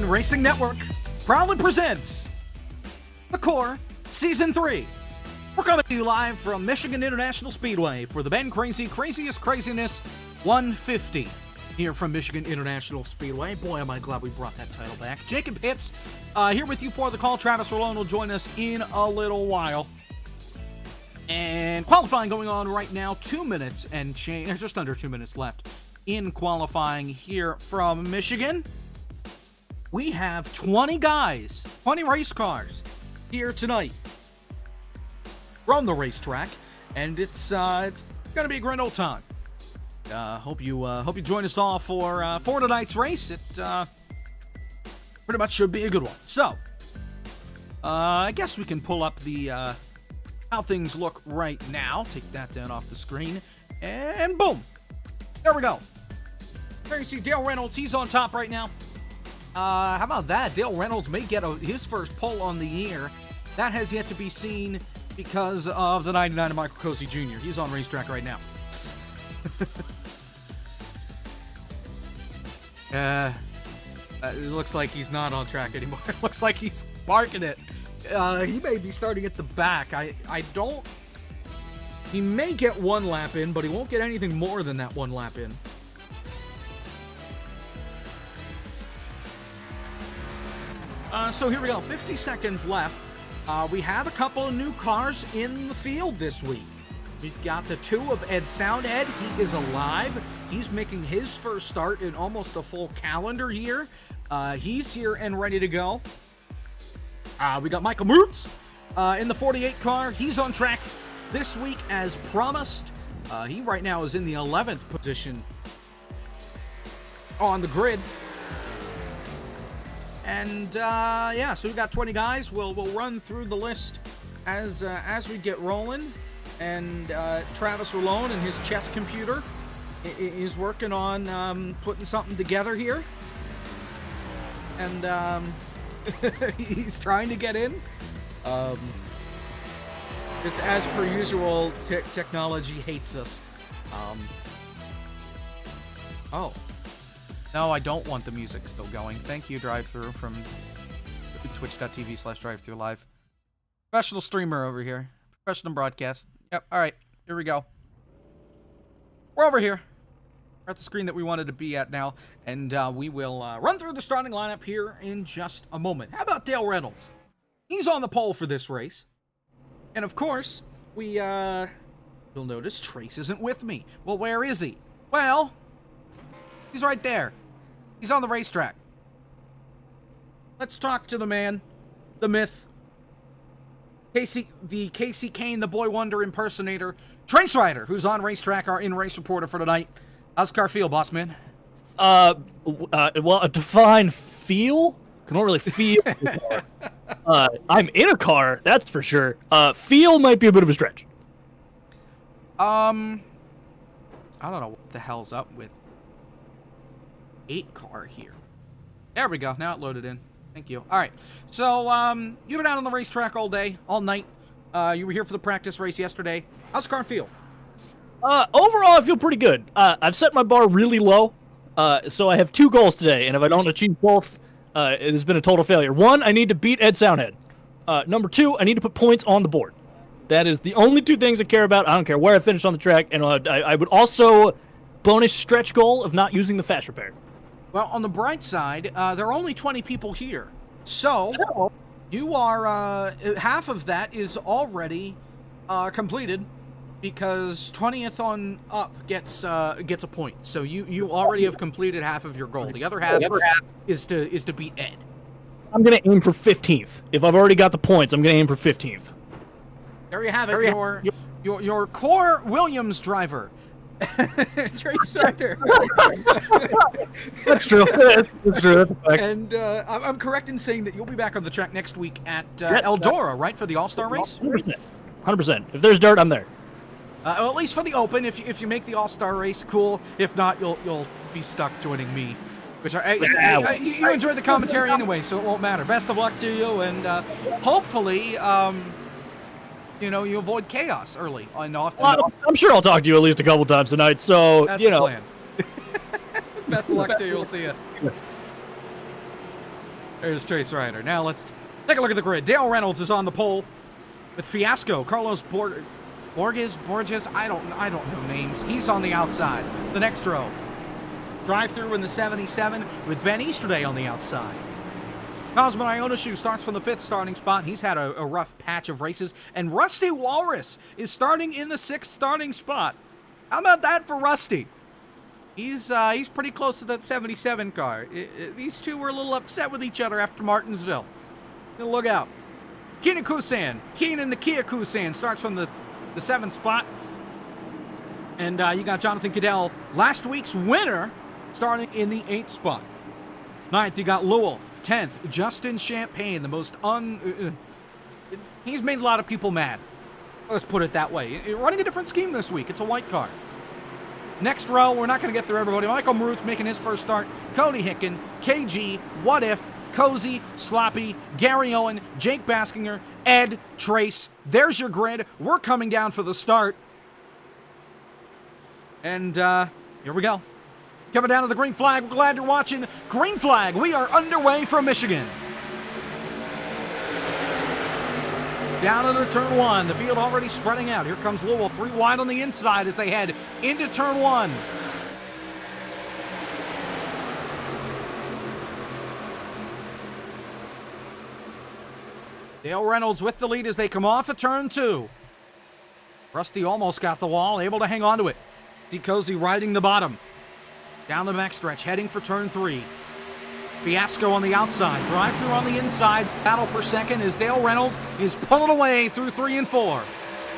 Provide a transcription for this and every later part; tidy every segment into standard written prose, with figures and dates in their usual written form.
Racing Network proudly presents The Core Season 3. We're coming to you live from Michigan International Speedway for the BenCrazy Craziest Craziness 150. Here from Michigan International Speedway. Boy, am I glad we brought that title back. Jacob Hitz here with you for the call. Travis Rolone will join us in a little while. And qualifying going on right now, 2 minutes and change, just under 2 minutes left in qualifying here from Michigan. We have 20 guys, 20 race cars here tonight from the racetrack, and it's gonna be a grand old time. Hope you join us all for tonight's race. It pretty much should be a good one. So, I guess we can pull up the how things look right now. Take that down off the screen, and boom, there we go. There you see Dale Reynolds. He's on top right now. How about that? Dale Reynolds may get his first pole on the year. That has yet to be seen because of the 99 of Michael Cozy Jr. He's on racetrack right now. It looks like he's not on track anymore. It looks like he's parking it. He may be starting at the back. He may get one lap in, but he won't get anything more than that one lap in. So here we go, 50 seconds left. We have a couple of new cars in the field this week. We've got the 2 of Ed Soundhead. He is alive. He's making his first start in almost a full calendar year. He's here and ready to go. We got Michael Mertz in the 48 car. He's on track this week as promised. He right now is in the 11th position on the grid. And yeah, so we've got 20 guys. We'll run through the list as we get rolling. And Travis Rolone and his chess computer is working on putting something together here. And he's trying to get in. Just as per usual, technology hates us. Oh. No, I don't want the music still going. Thank you, drive-through from twitch.tv/drive-through live. Professional streamer over here. Professional broadcast. Yep, all right. Here we go. We're over here. We're at the screen that we wanted to be at now, and we will run through the starting lineup here in just a moment. How about Dale Reynolds? He's on the pole for this race. And, of course, you'll notice Trace isn't with me. Well, where is he? Well, he's right there. He's on the racetrack. Let's talk to the man, the myth, the Casey Kane, the Boy Wonder impersonator, Trace Ryder, who's on racetrack, our in-race reporter for tonight. How's the car feel, boss man? Well, define feel? I don't really feel the car. I'm in a car, that's for sure. Feel might be a bit of a stretch. I don't know what the hell's up with 8 car here. There we go. Now it loaded in. Thank you. All right. So, you've been out on the racetrack all day, all night. You were here for the practice race yesterday. How's the car feel? Overall, I feel pretty good. I've set my bar really low, so I have 2 goals today, and if I don't achieve both, it has been a total failure. 1, I need to beat Ed Soundhead. Number 2, I need to put points on the board. That is the only 2 things I care about. I don't care where I finish on the track, and I would also bonus stretch goal of not using the fast repair. Well, on the bright side, there are only 20 people here. So, you are, half of that is already completed, because 20th on up gets a point. So you already have completed half of your goal. The other half is to beat Ed. I'm going to aim for 15th. If I've already got the points, I'm going to aim for 15th. There you have it, your core Williams driver. Trace Ryder. That's true. That's true. That's a fact. And I'm correct in saying that you'll be back on the track next week at Eldora, right, for the All-Star race? 100%. If there's dirt, I'm there. Well, at least for the Open, if you make the All-Star race, cool. If not, you'll be stuck joining me. Which you enjoy the commentary anyway, so it won't matter. Best of luck to you, and hopefully you avoid chaos early and often. I'm sure I'll talk to you at least a couple times tonight, so, That's the plan. Best of luck to you. We'll see you. There's Trace Ryder. Now let's take a look at the grid. Dale Reynolds is on the pole with Fiasco. Carlos Borges, I don't know names. He's on the outside. The next row. Drive-through in the 77 with Ben Easterday on the outside. Cosmin Ionescu starts from the 5th starting spot. He's had a rough patch of races. And Rusty Walrus is starting in the 6th starting spot. How about that for Rusty? He's pretty close to that 77 car. These two were a little upset with each other after Martinsville. Look out. Keenan Kusan. Keenan the Kia Kusan starts from the 7th spot. And you got Jonathan Cadell, last week's winner, starting in the 8th spot. 9th, you got Lowell. 10th, Justin Champagne, the most he's made a lot of people mad. Let's put it that way. Running a different scheme this week. It's a white car. Next row, we're not going to get through everybody. Michael Marutz making his first start. Cody Hicken, KG, What If, Cozy, Sloppy, Gary Owen, Jake Baskinger, Ed, Trace. There's your grid. We're coming down for the start. And here we go. Coming down to the green flag. We're glad you're watching. Green flag. We are underway from Michigan. Down into turn 1. The field already spreading out. Here comes Louisville. 3 wide on the inside as they head into turn 1. Dale Reynolds with the lead as they come off of turn 2. Rusty almost got the wall, able to hang on to it. Cozy riding the bottom. Down the backstretch, heading for turn 3. Fiasco on the outside, drive-through on the inside. Battle for second as Dale Reynolds is pulling away through 3 and 4.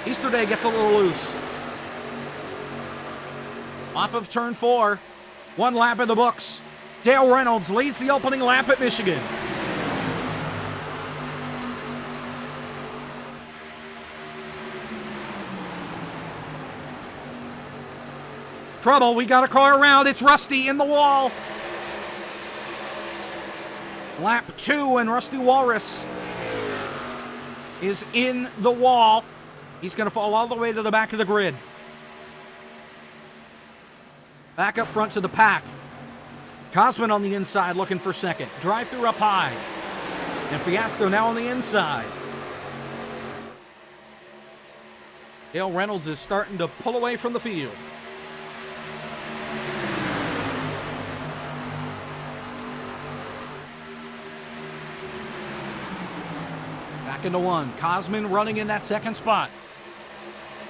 Easterday gets a little loose. Off of turn 4, 1 lap in the books. Dale Reynolds leads the opening lap at Michigan. Trouble, we got a car around. It's Rusty in the wall. Lap 2 and Rusty Walrus is in the wall. He's going to fall all the way to the back of the grid. Back up front to the pack. Cosman on the inside looking for second. Drive-through up high. And Fiasco now on the inside. Dale Reynolds is starting to pull away from the field. Back into 1. Cosman running in that second spot.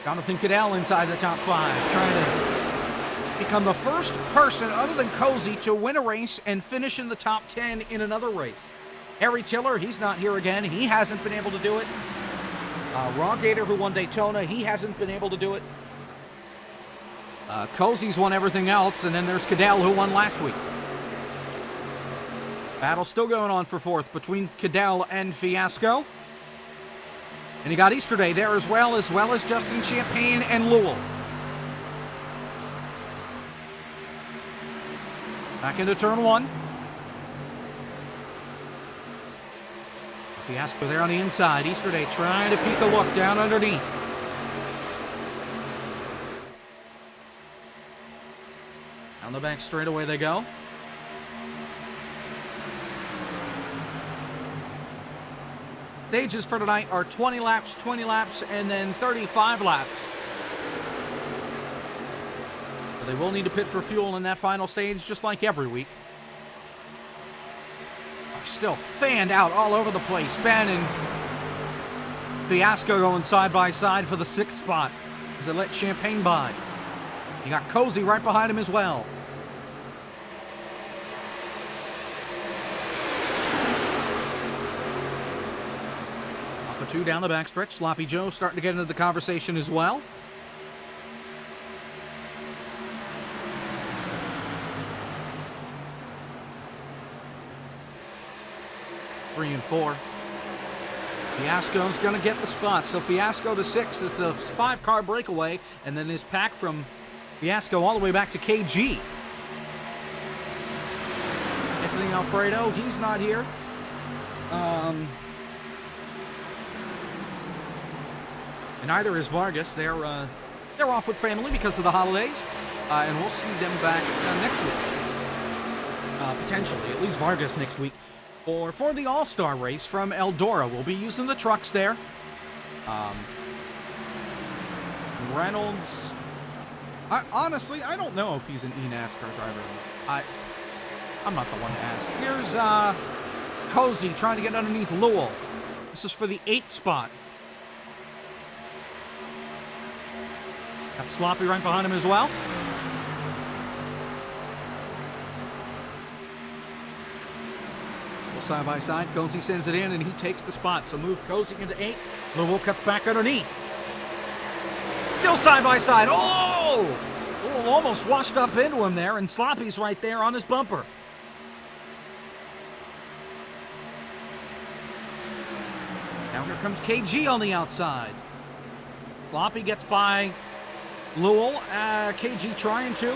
Jonathan Cadell inside the top 5, trying to become the first person other than Cozy to win a race and finish in the top 10 in another race. Harry Tiller, he's not here again. He hasn't been able to do it. Ron Gator, who won Daytona, he hasn't been able to do it. Cozy's won everything else, and then there's Cadell, who won last week. Battle still going on for 4th between Cadell and Fiasco. And you got Easterday there as well as Justin Champagne and Lowell. Back into turn 1. Fiasco there on the inside. Easterday trying to peek a look down underneath. Down the back straightaway they go. Stages for tonight are 20 laps, and then 35 laps. So they will need to pit for fuel in that final stage, just like every week. Are still fanned out all over the place. Ben and Fiasco going side by side for the 6th spot as they let Champagne by. You got Cozy right behind him as well. For 2 down the backstretch. Sloppy Joe starting to get into the conversation as well. Three and 4. Fiasco's going to get the spot. So Fiasco to 6th. It's a 5-car breakaway. And then this pack from Fiasco all the way back to KG. Anthony Alfredo, he's not here. And neither is Vargas. They're off with family because of the holidays, and we'll see them back next week. Potentially, at least Vargas next week. for the All-Star race from Eldora. We'll be using the trucks there. Reynolds, honestly, I don't know if he's an eNASCAR driver. I'm not the one to ask. Here's Cozy trying to get underneath Lowell. This is for the 8th spot. Got Sloppy right behind him as well. Still side by side. Cozy sends it in and he takes the spot. So move Cozy into 8th. Lowell cuts back underneath. Still side by side. Oh! Lowell almost washed up into him there, and Sloppy's right there on his bumper. Now here comes KG on the outside. Sloppy gets by Lowell. KG trying to.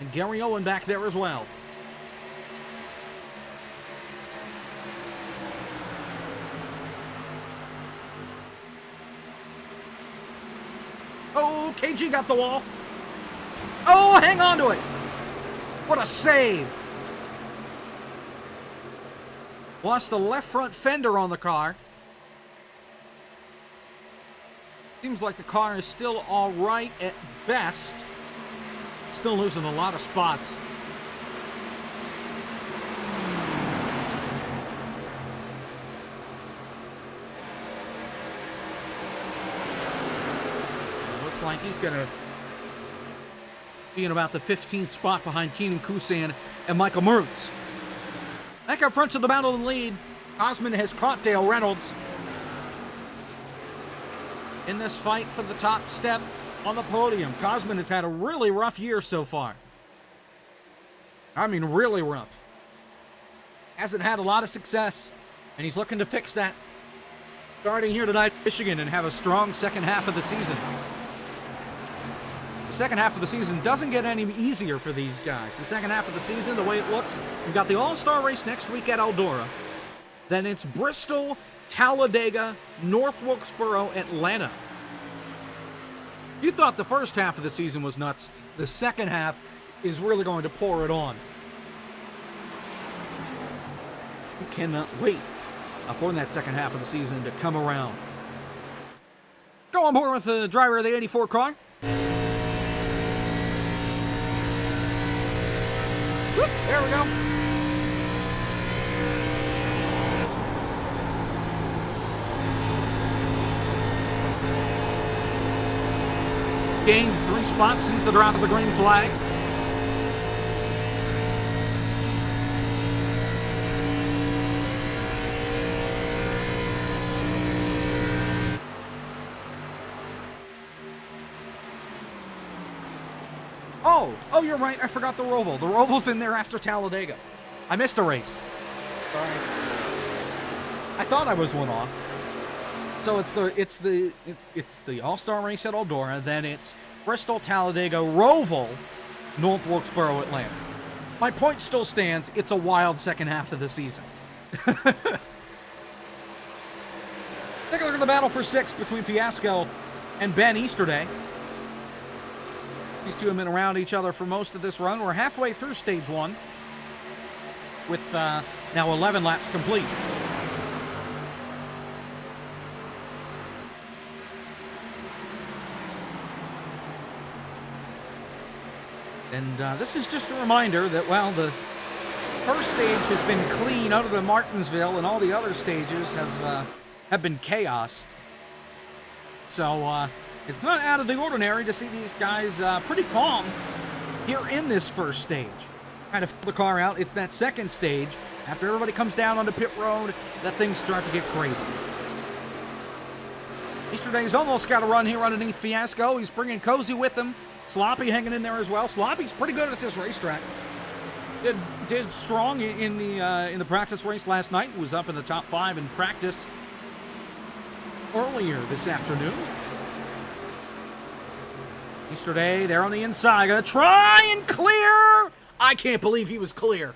And Gary Owen back there as well. Oh, KG got the wall. Oh, hang on to it. What a save. Lost the left front fender on the car. Seems like the car is still all right at best. Still losing a lot of spots. Looks like he's going to be in about the 15th spot behind Keenan Kusan and Michael Mertz. Back up front to the battle of the lead. Osmond has caught Dale Reynolds in this fight for the top step on the podium. Cosman has had a really rough year so far. I mean, really rough. Hasn't had a lot of success, and he's looking to fix that starting here tonight in Michigan and have a strong second half of the season. The second half of the season doesn't get any easier for these guys. The second half of the season, the way it looks, we've got the All-Star race next week at Eldora. Then it's Bristol, Talladega, North Wilkesboro, Atlanta. You thought the first half of the season was nuts. The second half is really going to pour it on. You cannot wait for that second half of the season to come around. Go on board with the driver of the 84 car. Whoop, there we go. Gained 3 spots since the drop of the green flag. Oh, you're right. I forgot the Roval. The Roval's in there after Talladega. I missed a race. Sorry. I thought I was one off. So it's the All-Star race at Eldora, then it's Bristol, Talladega, Roval, North Wilkesboro, Atlanta. My point still stands. It's a wild second half of the season. Take a look at the battle for 6 between Fiasco and Ben Easterday. These two have been around each other for most of this run. We're halfway through stage 1 with now 11 laps complete. And this is just a reminder that, well, the first stage has been clean other than Martinsville, and all the other stages have been chaos. So it's not out of the ordinary to see these guys pretty calm here in this first stage. Kind of fill the car out. It's that second stage. After everybody comes down onto pit road, that things start to get crazy. Easterday's almost got a run here underneath Fiasco. He's bringing Cozy with him. Sloppy hanging in there as well. Sloppy's pretty good at this racetrack. Did strong in the practice race last night. Was up in the top 5 in practice earlier this afternoon. Easterday, there on the inside. Gonna try and clear. I can't believe he was clear.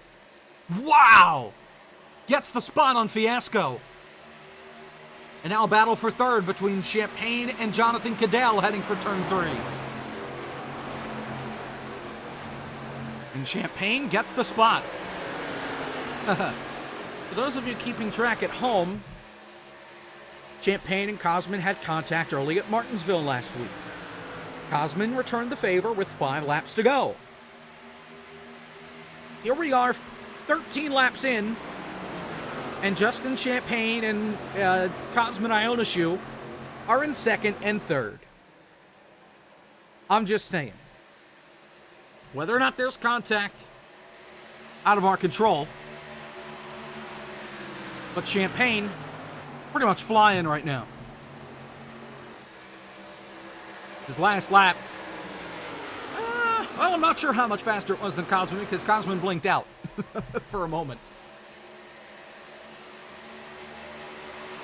Wow! Gets the spot on Fiasco. And now a battle for third between Champagne and Jonathan Cadell heading for turn 3. And Champagne gets the spot. For those of you keeping track at home, Champagne and Cosman had contact early at Martinsville last week. Cosman returned the favor with 5 laps to go. Here we are, 13 laps in, and Justin Champagne and Cosman Ionescu are in second and third. I'm just saying. Whether or not there's contact, out of our control. But Champagne, pretty much flying right now. His last lap, well, I'm not sure how much faster it was than Cosman because Cosman blinked out for a moment.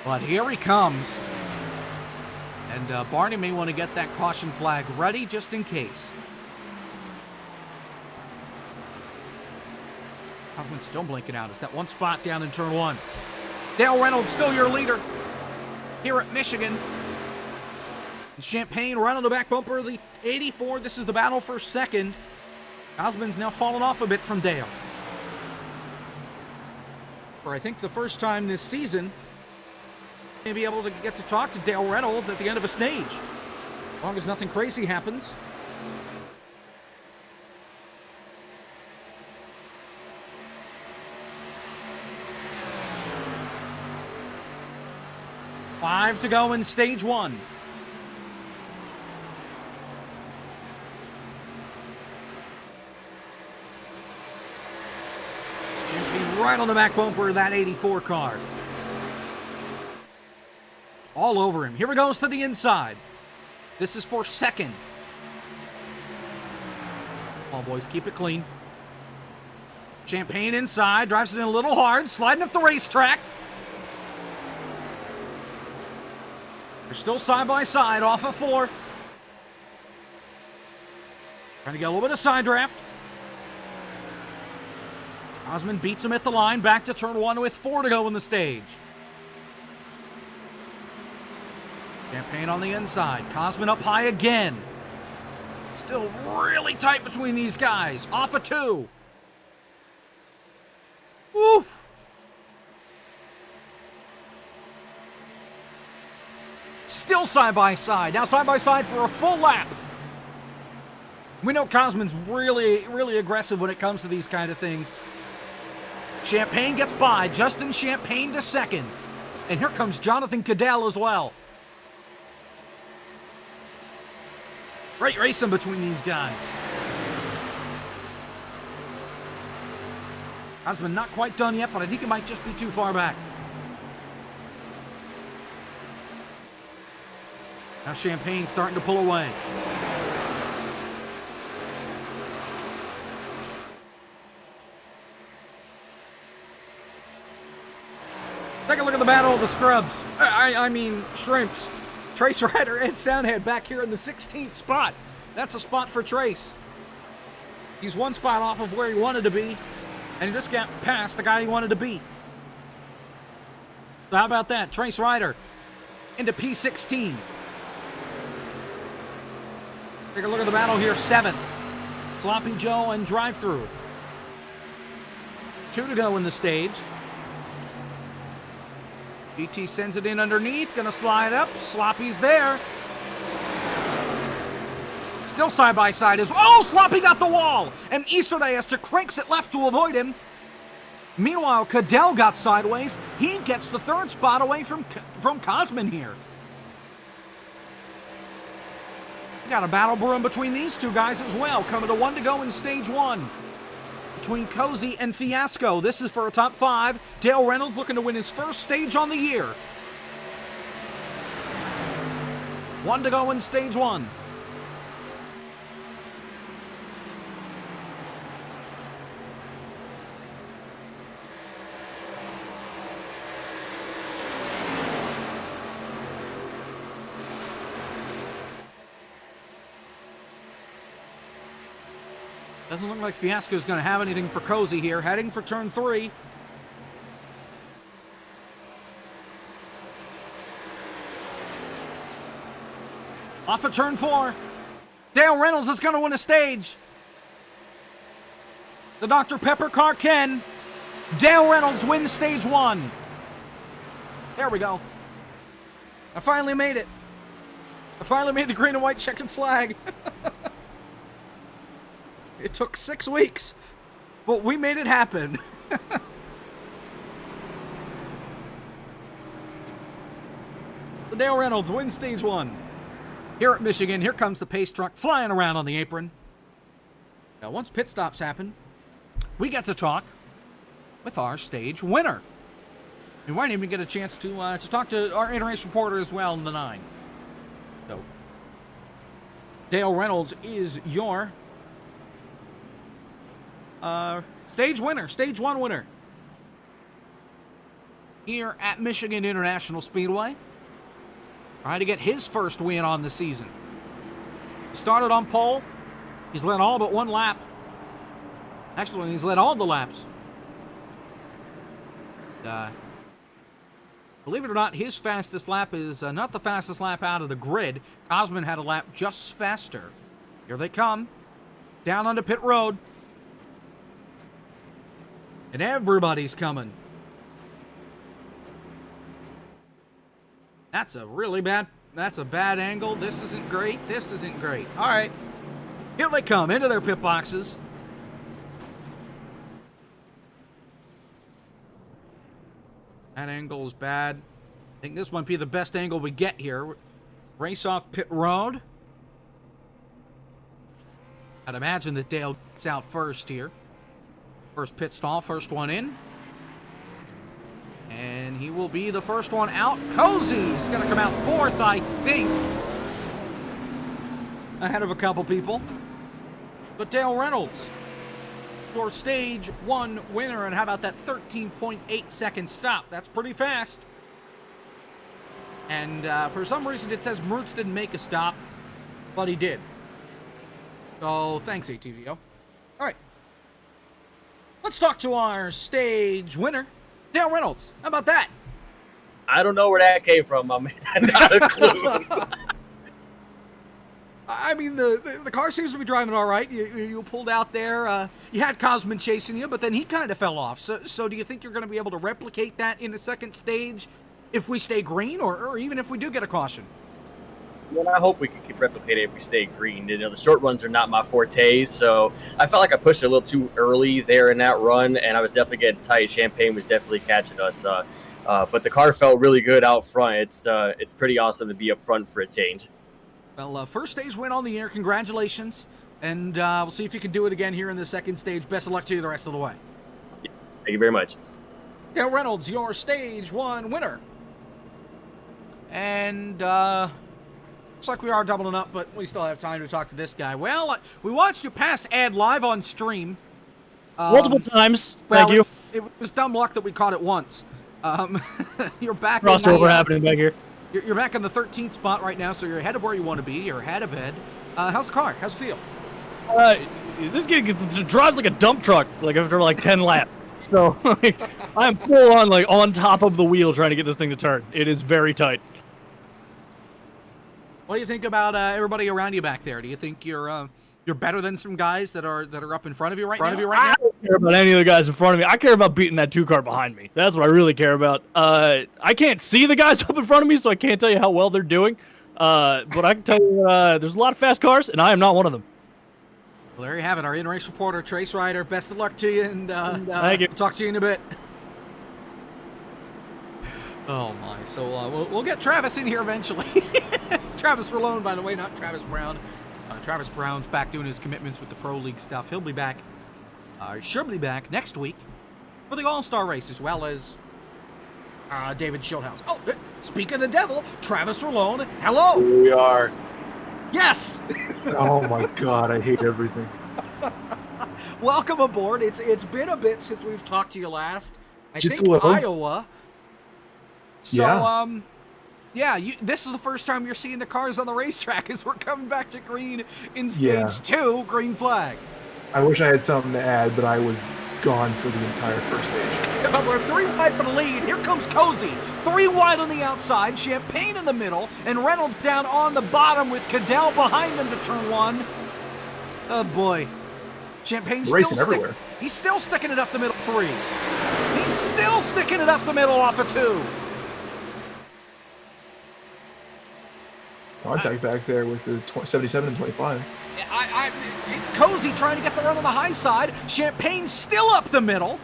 But here he comes. And Barney may want to get that caution flag ready just in case. Cosman's still blinking out. It's that one spot down in turn 1. Dale Reynolds still your leader here at Michigan. And Champagne right on the back bumper of the 84. This is the battle for second. Cosman's now fallen off a bit from Dale. For I think the first time this season, may be able to get to talk to Dale Reynolds at the end of a stage. As long as nothing crazy happens. Five to go in stage 1. Champagne right on the back bumper of that 84 car. All over him. Here he goes to the inside. This is for second. Come on, boys, keep it clean. Champagne inside, drives it in a little hard, sliding up the racetrack. They're still side by side, off of 4. Trying to get a little bit of side draft. Cosman beats him at the line, back to turn 1 with 4 to go in the stage. Champagne on the inside. Cosman up high again. Still really tight between these guys. Off of 2. Woof. Still side by side. Now side by side for a full lap. We know Cosman's really, really aggressive when it comes to these kind of things. Champagne gets by. Justin Champagne to second. And here comes Jonathan Cadell as well. Great racing between these guys. Cosman not quite done yet, but I think he might just be too far back. Now Champagne starting to pull away. Take a look at the battle of the scrubs. I mean, shrimps. Trace Ryder, Ed Soundhead back here in the 16th spot. That's a spot for Trace. He's one spot off of where he wanted to be, and he just got past the guy he wanted to beat. So how about that? Trace Ryder into P16. Take a look at the battle here. 7th. Sloppy Joe and Drive-Thru. 2 to go in the stage. BT sends it in underneath. Gonna slide up. Sloppy's there. Still side by side as well. Oh, Sloppy got the wall. And Easterday cranks it left to avoid him. Meanwhile, Cadell got sideways. He gets the 3rd spot away from Cosman here. Got a battle brewing between these two guys as well. Coming to 1 to go in stage 1. Between Cozy and Fiasco. This is for a top 5. Dale Reynolds looking to win his first stage on the year. 1 to go in stage 1. Doesn't look like Fiasco's going to have anything for Cozy here. Heading for turn 3. Off of turn 4. Dale Reynolds is going to win a stage. The Dr. Pepper car can. Dale Reynolds wins stage 1. There we go. I finally made it. I finally made the green and white checkered flag. It took 6 weeks, but we made it happen. So Dale Reynolds wins stage 1. Here at Michigan, here comes the pace truck flying around on the apron. Now, once pit stops happen, we get to talk with our stage winner. We might even get a chance to talk to our inter-race reporter as well in the 9. So, Dale Reynolds is your stage winner, stage 1 winner here at Michigan International Speedway. Trying to get his first win on the season. He started on pole. He's led all but 1 lap. Actually, he's led all the laps. Believe it or not, his fastest lap is not the fastest lap out of the grid. Cosman had a lap just faster. Here they come. Down onto pit road. And everybody's coming. That's a bad angle. This isn't great. This isn't great. All right. Here they come into their pit boxes. That angle is bad. I think this might be the best angle we get here. Race off pit road. I'd imagine that Dale gets out first here. First pit stall, first one in. And he will be the first one out. Cozy's going to come out 4th, I think. Ahead of a couple people. But Dale Reynolds, your stage 1 winner. And how about that 13.8 second stop? That's pretty fast. And for some reason it says Mertz didn't make a stop, but he did. So thanks, ATVO. All right. Let's talk to our stage winner, Dale Reynolds. How about that? I don't know where that came from, my man. Not a clue. I mean, the car seems to be driving all right. You pulled out there. You had Cosman chasing you, but then he kind of fell off. So do you think you're going to be able to replicate that in the second stage if we stay green, or even if we do get a caution? Well, I hope we can keep replicating if we stay green. You know, the short runs are not my forte, so I felt like I pushed it a little too early there in that run, and I was definitely getting tight. Champagne was definitely catching us, but the car felt really good out front. It's pretty awesome to be up front for a change. Well, first stage win on the air. Congratulations, and we'll see if you can do it again here in the second stage. Best of luck to you the rest of the way. Thank you very much. Dale Reynolds, your stage 1 winner. And looks like we are doubling up, but we still have time to talk to this guy. Well, we watched you pass ad live on stream. Multiple times. Well, Thank you. It was dumb luck that we caught it once. You're back. Crossover happening back here. You're back in the 13th spot right now, so you're ahead of where you want to be. You're ahead of Ed. How's the car? How's it feel? This kid drives like a dump truck, like after like 10 laps. So like, I'm full on like on top of the wheel trying to get this thing to turn. It is very tight. What do you think about everybody around you back there? Do you think you're better than some guys that are up in front of you right now? I don't care about any of the guys in front of me. I care about beating that 2 car behind me. That's what I really care about. I can't see the guys up in front of me, so I can't tell you how well they're doing. But I can tell you there's a lot of fast cars, and I am not one of them. Well, there you have it. Our in-race reporter, Trace Ryder. Best of luck to you, and thank you. We'll talk to you in a bit. Oh, my. So we'll get Travis in here eventually. Travis Rallone, by the way, not Travis Brown. Travis Brown's back doing his commitments with the Pro League stuff. He'll be back, should be back next week for the All-Star race, as well as David Schildhouse. Oh, speak of the devil, Travis Rallone. Hello. Here we are. Yes. Oh my God, I hate everything. Welcome aboard. It's been a bit since we've talked to you last. I Just think a little. Iowa. So, Yeah. this is the first time you're seeing the cars on the racetrack as we're coming back to green in stage 2, green flag. I wish I had something to add, but I was gone for the entire first stage. But we're 3 wide for the lead. Here comes Cozy. 3 wide on the outside, Champagne in the middle, and Reynolds down on the bottom with Cadell behind him to turn 1. Oh, boy. Champagne's racing everywhere. He's still sticking it up the middle 3. He's still sticking it up the middle off of 2. Contact back there with the 77 and 25. Cozy trying to get the run on the high side. Champagne still up the middle.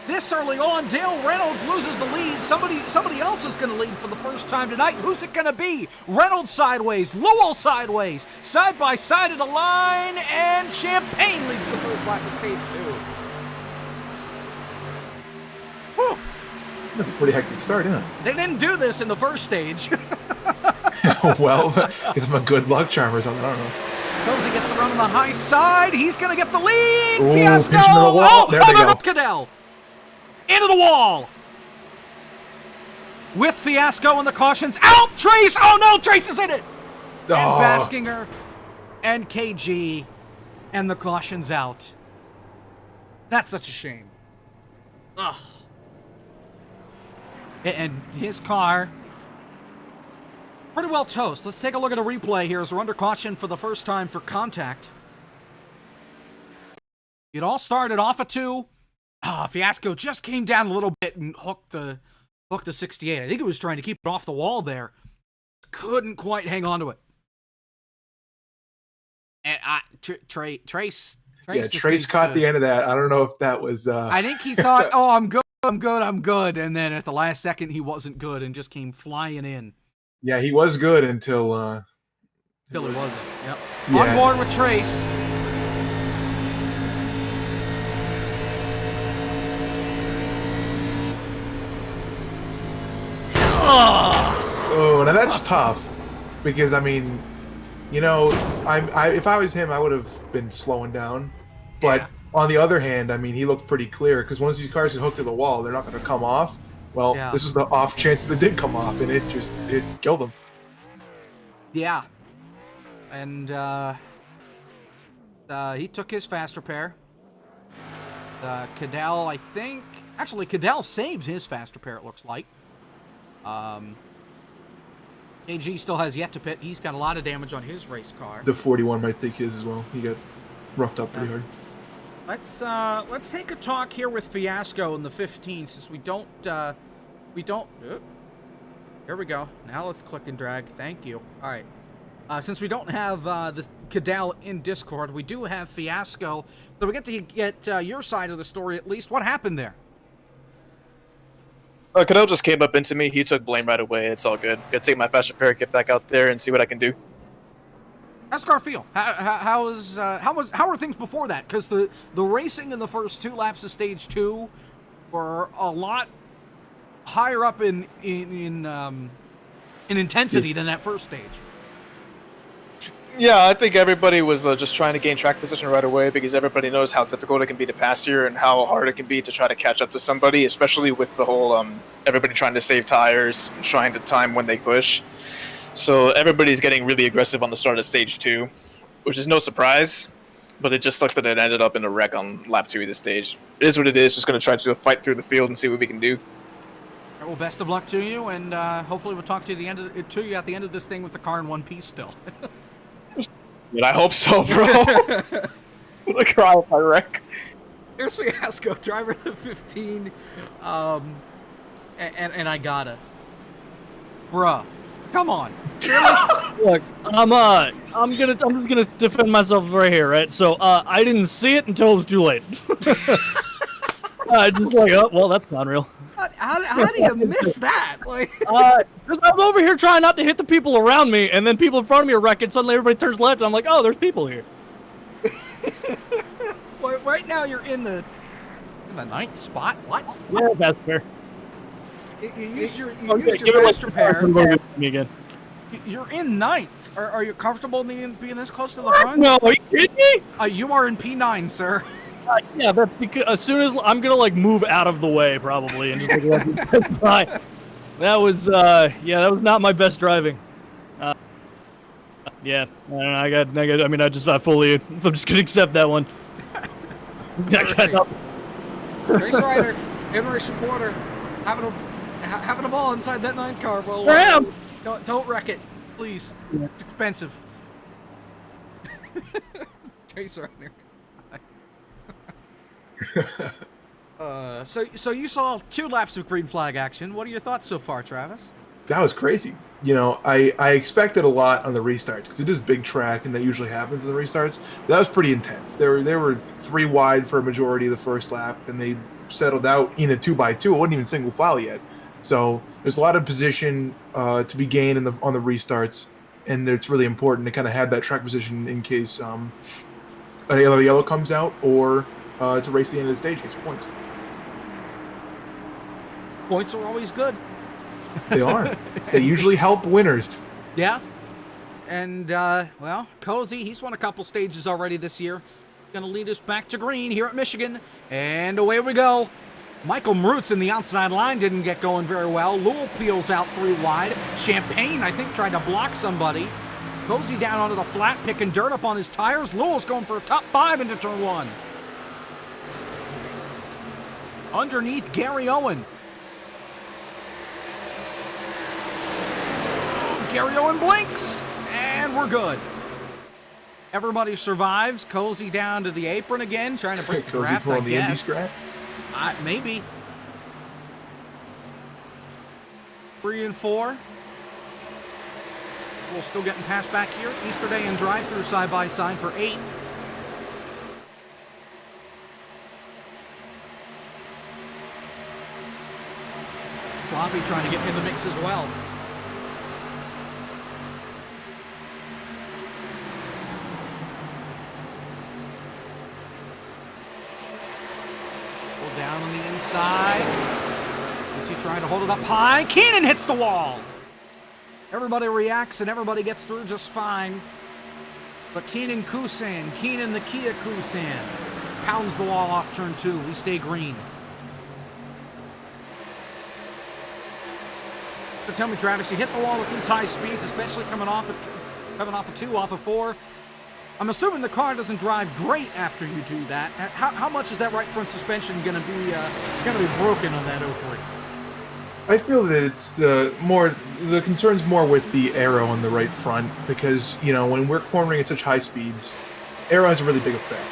This early on, Dale Reynolds loses the lead. Somebody else is going to lead for the first time tonight. Who's it going to be? Reynolds sideways, Lowell sideways, side by side of the line, and Champagne leads the first lap of stage 2. Whew. That's a pretty hectic start, isn't it? They didn't do this in the first stage. Well, it's my good luck charm or something. I don't know. Cozy gets the run on the high side. He's going to get the lead. Ooh, Fiasco. pinch him to the wall. There they go. Cadell. Into the wall. With Fiasco and the cautions. Out, Trace. Oh, no, Trace is in it. And Baskinger and KG and the cautions out. That's such a shame. Ugh. And his car, pretty well toast. Let's take a look at a replay here as we're under caution for the first time for contact. It all started off a 2. Fiasco just came down a little bit and hooked the 68. I think it was trying to keep it off the wall there. Couldn't quite hang on to it. And Trace. Yeah, Trace caught the end of that. I don't know if that was. I think he thought, "Oh, I'm good," and then at the last second he wasn't good and just came flying in. Yeah, he was good until. Till he wasn't. Yep. Yeah. On board with Trace. Oh, now that's tough, because I mean, you know, if I was him, I would have been slowing down. But on the other hand, I mean, he looked pretty clear, because once these cars get hooked to the wall, they're not going to come off. Well, this was the off chance that they did come off, and it killed them. Yeah, and he took his fast repair. Cadell, I think, actually Cadell saved his fast repair. It looks like. AG still has yet to pit. He's got a lot of damage on his race car. The 41 might take his as well. He got roughed up pretty hard. Let's take a talk here with Fiasco in the 15, since we don't. Here we go. Now let's click and drag. Thank you. All right. Since we don't have the Cadell in Discord, we do have Fiasco. So we get to get your side of the story at least. What happened there? Cadell just came up into me. He took blame right away. It's all good. Gonna take my fast repair, get back out there, and see what I can do. How's car feel? How were things before that? Because the racing in the first 2 laps of stage 2 were a lot higher up in intensity than that first stage. Yeah, I think everybody was just trying to gain track position right away, because everybody knows how difficult it can be to pass here and how hard it can be to try to catch up to somebody, especially with the whole everybody trying to save tires, trying to time when they push. So everybody's getting really aggressive on the start of stage 2, which is no surprise, but it just sucks that it ended up in a wreck on lap 2 of the stage. It is what it is. Just going to try to fight through the field and see what we can do. Well, best of luck to you, and hopefully we'll talk to you at the end of this thing with the car in one piece still. But I hope so, bro. I'm gonna cry if I wreck. Here's Fiasco, driver of the 15, and I gotta, bruh, come on. Look, I'm just gonna defend myself right here, right? So, I didn't see it until it was too late. Just like, oh, well, that's Conrail. How do you miss that? Like, because I'm over here trying not to hit the people around me, and then people in front of me are wrecking. Suddenly, everybody turns left, and I'm like, oh, there's people here. well, right now you're in the 9th spot. What? Yeah, that's fair. You used your fast repair. Me again. You're in 9th. Are you comfortable being this close to the front? No, are you kidding me? You are in P9, sir. Yeah, that's because as soon as I'm gonna move out of the way probably and just let by. That was that was not my best driving. Yeah, I'm just gonna accept that one. Race rider, Henry supporter, having a ball inside that 9 car. Well, don't wreck it, please. It's expensive. Tracer So you saw 2 laps of green flag action. What are your thoughts so far, Travis? That was crazy. You know, I expected a lot on the restarts because it is big track and that usually happens in the restarts. But that was pretty intense. They were 3 wide for a majority of the first lap, and they settled out in a 2x2. It wasn't even single file yet. So there's a lot of position to be gained on the restarts, and it's really important to kind of have that track position in case another yellow comes out or to race the end of the stage gets points. Points are always good. They are. They usually help winners. Yeah. And, well, Cozy, he's won a couple stages already this year. Going to lead us back to green here at Michigan. And away we go. Michael Mrutz in the outside line didn't get going very well. Lowell peels out 3 wide. Champagne, I think, tried to block somebody. Cozy down onto the flat, picking dirt up on his tires. Lowell's going for a top 5 into turn 1. Underneath Gary Owen. Gary Owen blinks, and we're good. Everybody survives. Cozy down to the apron again, trying to break the draft, I guess. Maybe. 3 and 4. We're still getting passed back here. Easterday and drive-through side-by-side for 8th. Sloppy trying to get in the mix as well. Down on the inside. Is he trying to hold it up high? Keenan hits the wall. Everybody reacts and everybody gets through just fine. But Keenan the Kia Kusan, pounds the wall off turn 2. We stay green. So tell me, Travis, you hit the wall with these high speeds, especially coming off of 2, off of 4. I'm assuming the car doesn't drive great after you do that. How much is that right front suspension going to be broken on that 03? I feel that it's the concern's more with the aero on the right front because, you know, when we're cornering at such high speeds, aero has a really big effect.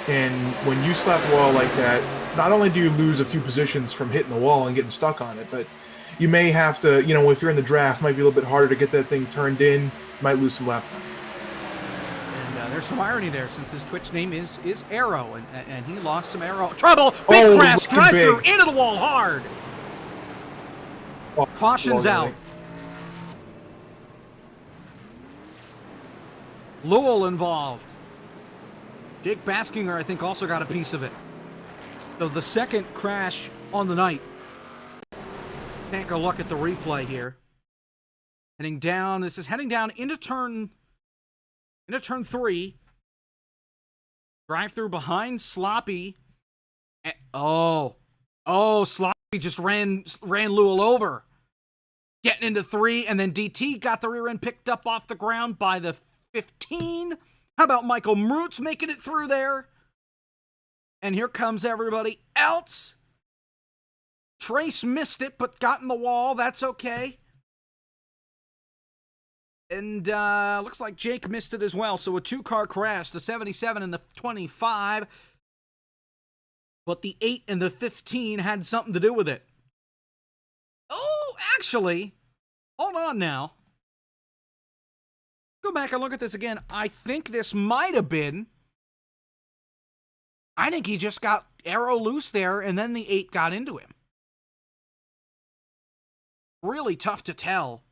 And when you slap the wall like that, not only do you lose a few positions from hitting the wall and getting stuck on it, but you may have to, you know, if you're in the draft, it might be a little bit harder to get that thing turned in. You might lose some lap time. There's some irony there since his Twitch name is Arrow, and he lost some Arrow. Trouble! Big crash! Drive through into the wall hard! Caution's out. Lowell involved. Jake Baskinger, I think, also got a piece of it. So the second crash on the night. Take a look at the replay here. Heading down. This is heading down into turn 3. Drive through behind Sloppy. Sloppy just ran Lowell over. Getting into 3, and then DT got the rear end picked up off the ground by the 15. How about Michael Mrutz making it through there? And here comes everybody else. Trace missed it, but got in the wall. That's okay. And looks like Jake missed it as well. So a 2-car crash, the 77 and the 25. But the 8 and the 15 had something to do with it. Oh, actually, hold on now. Go back and look at this again. I think this might have been. I think he just got Arrow loose there, and then the 8 got into him. Really tough to tell.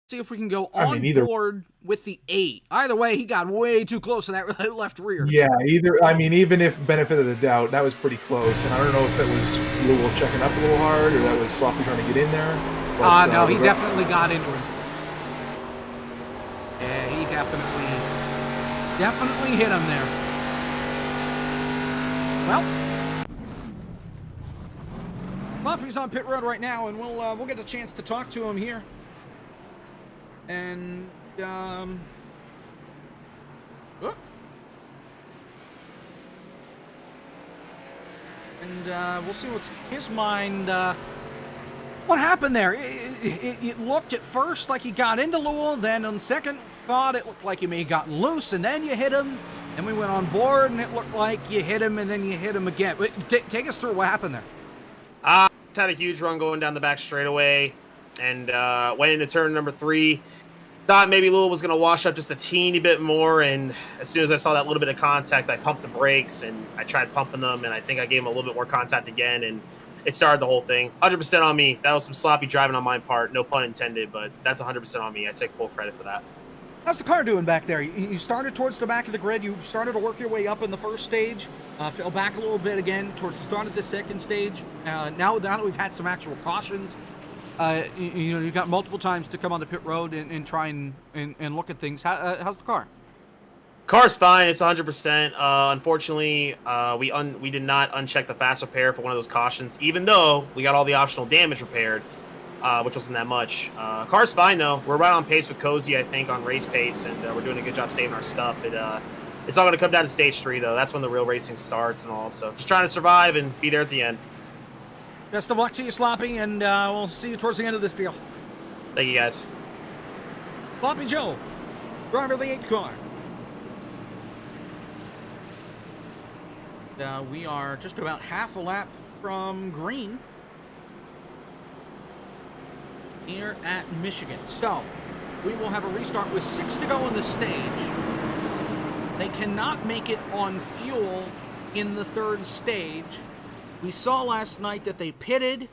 See if we can go on board with the 8. Either way, he got way too close to that left rear. Yeah, even if benefit of the doubt, that was pretty close. And I don't know if it was Lowell checking up a little hard or that was Sloppy trying to get in there. But, no, he definitely got into him. Yeah, he definitely hit him there. Well, Sloppy's on pit road right now, and we'll get a chance to talk to him here. And, we'll see what's in his mind. What happened there? It looked at first like he got into Lowell, then on second thought. It looked like you may have gotten loose, and then you hit him. And we went on board, and it looked like you hit him, and then you hit him again. Take us through what happened there. Had a huge run going down the back straightaway, and went into turn number 3. Thought maybe Lowell was going to wash up just a teeny bit more, and as soon as I saw that little bit of contact, I pumped the brakes, and I tried pumping them, and I think I gave him a little bit more contact again, and it started the whole thing. 100% on me. That was some sloppy driving on my part, no pun intended, but that's 100% on me. I take full credit for that. How's the car doing back there? You started towards the back of the grid. You started to work your way up in the first stage. Fell back a little bit again towards the start of the second stage. Now that we've had some actual cautions, you've got multiple times to come on the pit road and try and look at things. How's the car? Car's fine. It's 100%. Unfortunately, we did not uncheck the fast repair for one of those cautions, even though we got all the optional damage repaired, which wasn't that much. Car's fine, though. We're right on pace with Cozy, I think, on race pace, and we're doing a good job saving our stuff. It's all going to come down to stage 3, though. That's when the real racing starts and all. So just trying to survive and be there at the end. Best of luck to you, Sloppy, and we'll see you towards the end of this deal. Thank you, guys. Sloppy Joe, driver of the 8 car. We are just about half a lap from green here at Michigan. So, we will have a restart with 6 to go in the stage. They cannot make it on fuel in the 3rd stage. We saw last night that they pitted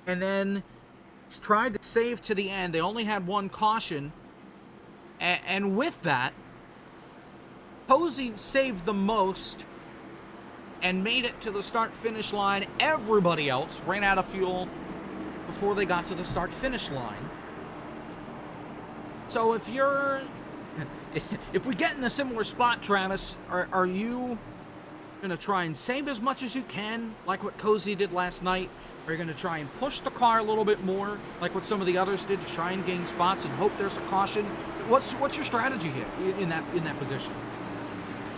and then tried to save to the end. They only had 1 caution. And with that, Posey saved the most and made it to the start-finish line. Everybody else ran out of fuel before they got to the start-finish line. So if we get in a similar spot, Travis, are you going to try and save as much as you can, like what Cozy did last night? Are you going to try and push the car a little bit more, like what some of the others did, to try and gain spots and hope there's a caution? What's your strategy here in that position?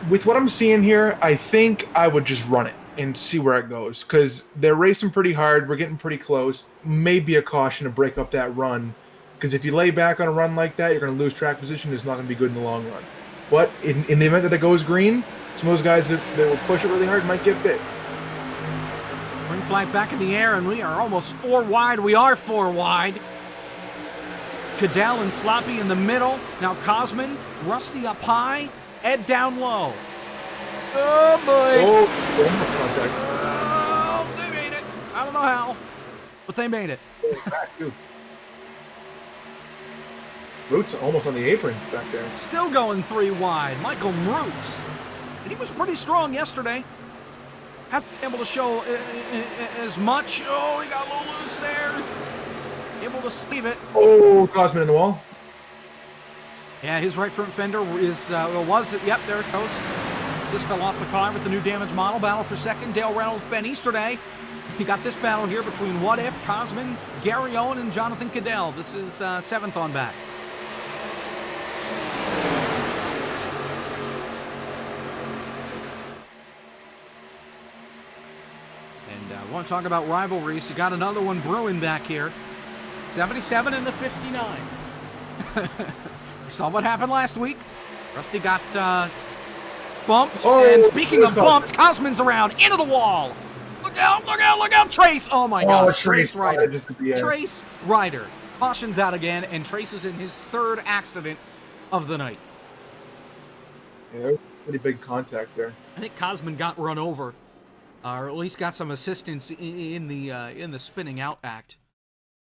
With what I'm seeing here, I think I would just run it and see where it goes, because they're racing pretty hard. We're getting pretty close. Maybe a caution to break up that run, because if you lay back on a run like that, you're going to lose track position. It's not going to be good in the long run. But in the event that it goes green, some of those guys that will push it really hard might get bit. Green flag back in the air, and we are almost 4 wide. We are 4 wide. Cadell and Sloppy in the middle. Now Cosman, Rusty up high, Ed down low. Oh, boy. Oh, contact. Oh, they made it. I don't know how, but they made it. Back, too. Roots almost on the apron back there. Still going 3 wide. Michael Roots. And he was pretty strong yesterday. Hasn't been able to show as much. Oh, he got a little loose there. Able to save it. Oh, Cosman in the wall. Yeah, his right front fender yep, there it goes. Just fell off the car with the new damage model. Battle for second, Dale Reynolds, Ben Easterday. You got this battle here between What If, Cosman, Gary Owen, and Jonathan Cadell. This is 7th on back. And I want to talk about rivalries. You got another one brewing back here. 77 and the 59. We saw what happened last week. Rusty got bumped. Oh, and speaking of bumped, Cosman's around into the wall. Look out, look out, look out, Trace. Oh my gosh, Trace Ryder. Trace Ryder. Caution's out again, and Trace is in his 3rd accident of the night. Yeah, pretty big contact there. I think Cosman got run over, or at least got some assistance in the spinning out act.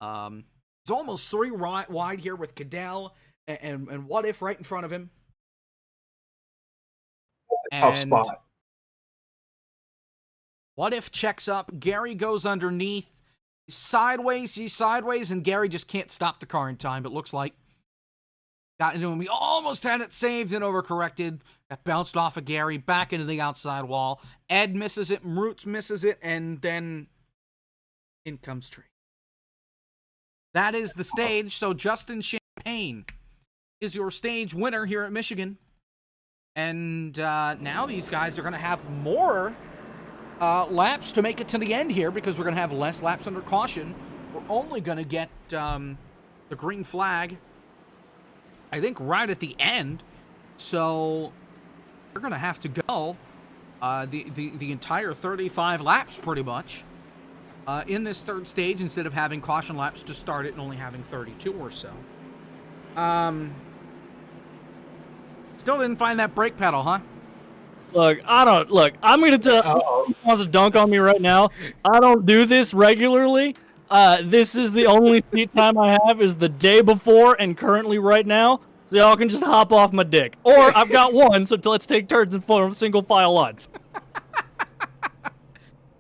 It's almost 3 wide here with Cadell and What If right in front of him. Tough spot. What If checks up. Gary goes underneath. He's sideways, and Gary just can't stop the car in time, it looks like. Got into him. We almost had it saved and overcorrected. Got bounced off of Gary, back into the outside wall. Ed misses it, Roots misses it, and then in comes Trey. That is the stage, so Justin Champagne is your stage winner here at Michigan. And now these guys are going to have more laps to make it to the end here, because we're going to have less laps under caution. We're only going to get the green flag I think, right at the end. So you're going to have to go the entire 35 laps pretty much in this third stage instead of having caution laps to start it and only having 32 or so. Still didn't find that brake pedal, huh? Look, I'm going to tell he wants to dunk on me right now. I don't do this regularly. This is the only seat time I have is the day before and currently right now. So y'all can just hop off my dick. Or I've got one, so let's take turns in front of a single file line.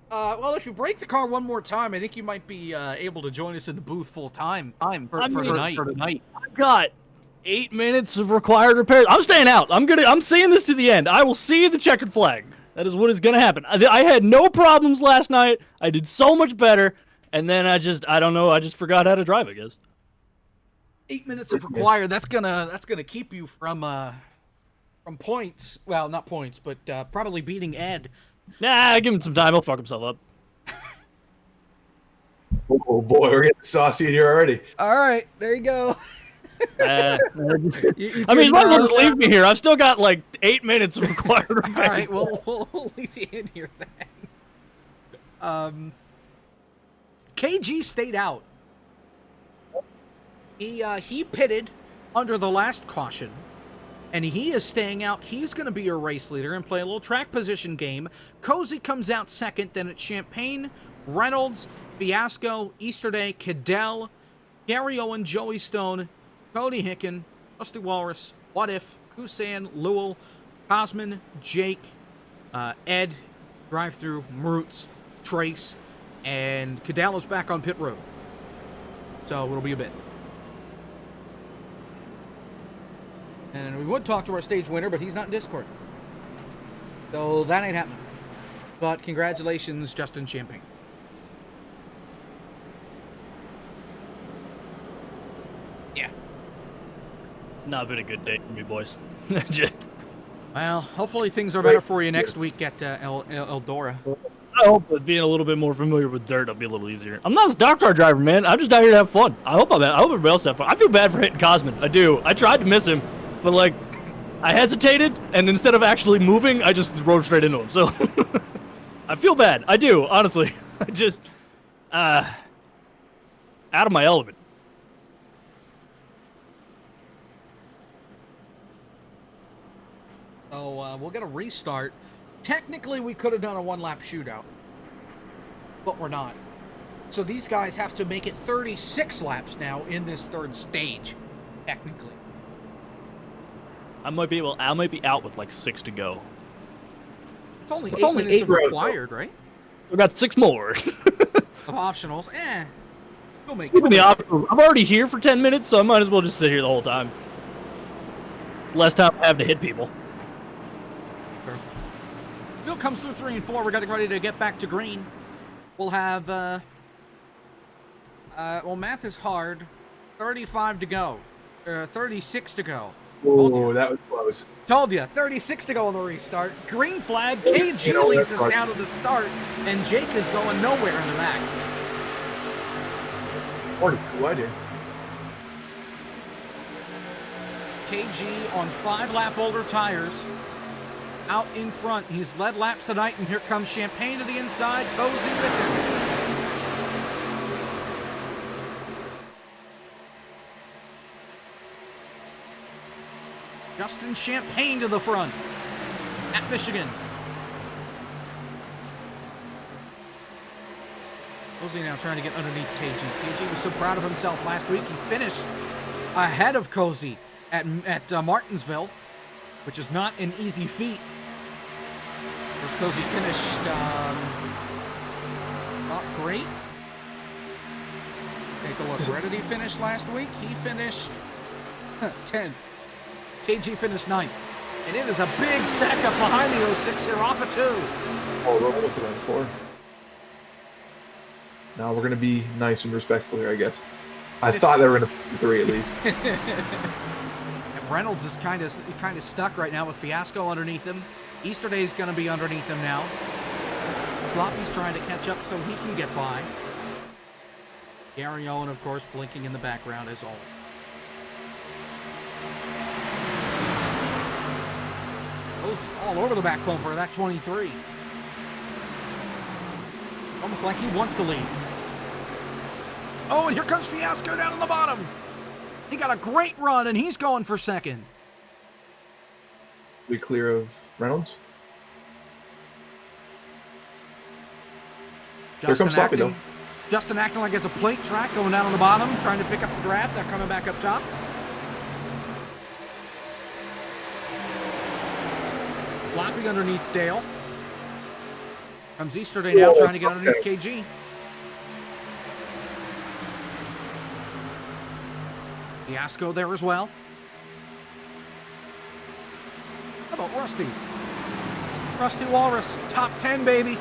Well, if you break the car one more time, I think you might be able to join us in the booth full time for tonight. I've got 8 minutes of required repairs. I'm staying out. I'm seeing this to the end. I will see the checkered flag. That is what is gonna happen. I had no problems last night. I did so much better, and then I don't know. I just forgot how to drive, I guess. 8 minutes of required. That's gonna keep you from points. Well, not points, but probably beating Ed. Nah, give him some time. He'll fuck himself up. Oh boy, we're getting saucy in here already. All right, there you go. I mean, you might as well just leave me here. I've still got like 8 minutes of required repair. All right, we'll leave you in here then. KG stayed out. He pitted under the last caution, and he is staying out. He's going to be your race leader and play a little track position game. Cozy comes out second, then it's Champagne, Reynolds, Fiasco, Easterday, Cadell, Gary Owen, Joey Stone, Cody Hicken, Rusty Walrus, What If, Kusan, Lowell, Cosman, Jake, Ed, Drive-Thru, Marutz, Trace, and Cadell is back on pit road. So it'll be a bit. And we would talk to our stage winner, but he's not in Discord. So that ain't happening. But congratulations, Justin Champagne. Yeah. Not been a good day for me, boys. Well, hopefully things are better for you next week at Eldora. I hope that being a little bit more familiar with dirt will be a little easier. I'm not a stock car driver, man. I'm just out here to have fun. I hope everybody else have fun. I feel bad for hitting Cosman. I do. I tried to miss him, but like, I hesitated, and instead of actually moving, I just rode straight into him. So I feel bad. I do, honestly. I just out of my element. So we'll get a restart. Technically, we could have done a one-lap shootout, but we're not. So these guys have to make it 36 laps now in this third stage, technically. I might be out with like 6 to go. It's only 8 minutes required, right? We got 6 more. Of optionals. We'll make it. I'm already here for 10 minutes, so I might as well just sit here the whole time. Less time I have to hit people. Sure. Bill comes through 3 and 4. We're getting ready to get back to green. We'll have, well, math is hard. 35 to go. 36 to go. Oh, that was close. Told you, 36 to go on the restart. Green flag. KG leads us down to the start, and Jake is going nowhere in the back. 42, I did. KG on 5-lap older tires. Out in front. He's led laps tonight, and here comes Champagne to the inside. Cozy with him. Justin Champagne to the front at Michigan. Cozy now trying to get underneath KG. KG was so proud of himself last week. He finished ahead of Cozy at Martinsville, which is not an easy feat. Where's Cozy finished not great. Take a look. Where did he finish last week? He finished 10th. KG finished 9th. And it is a big stack up behind the 06 here off of 2. Oh, we're almost at 4. Now we're going to be nice and respectful here, I guess. I thought they were going to 3 at least. And Reynolds is kind of stuck right now with Fiasco underneath him. Easterday's going to be underneath him now. Floppy's trying to catch up so he can get by. Gary Owen, of course, blinking in the background as always. Goes all over the back bumper of that 23. Almost like he wants the lead. Oh, and here comes Fiasco down on the bottom. He got a great run, and he's going for second. We clear of Reynolds. Here comes Sloppy, though. Justin acting like it's a plate track, going down on the bottom, trying to pick up the draft. They're coming back up top. Floppy underneath Dale. Comes Easterday now, trying to get underneath KG. Fiasco there as well. How about Rusty? Rusty Walrus, top 10, baby.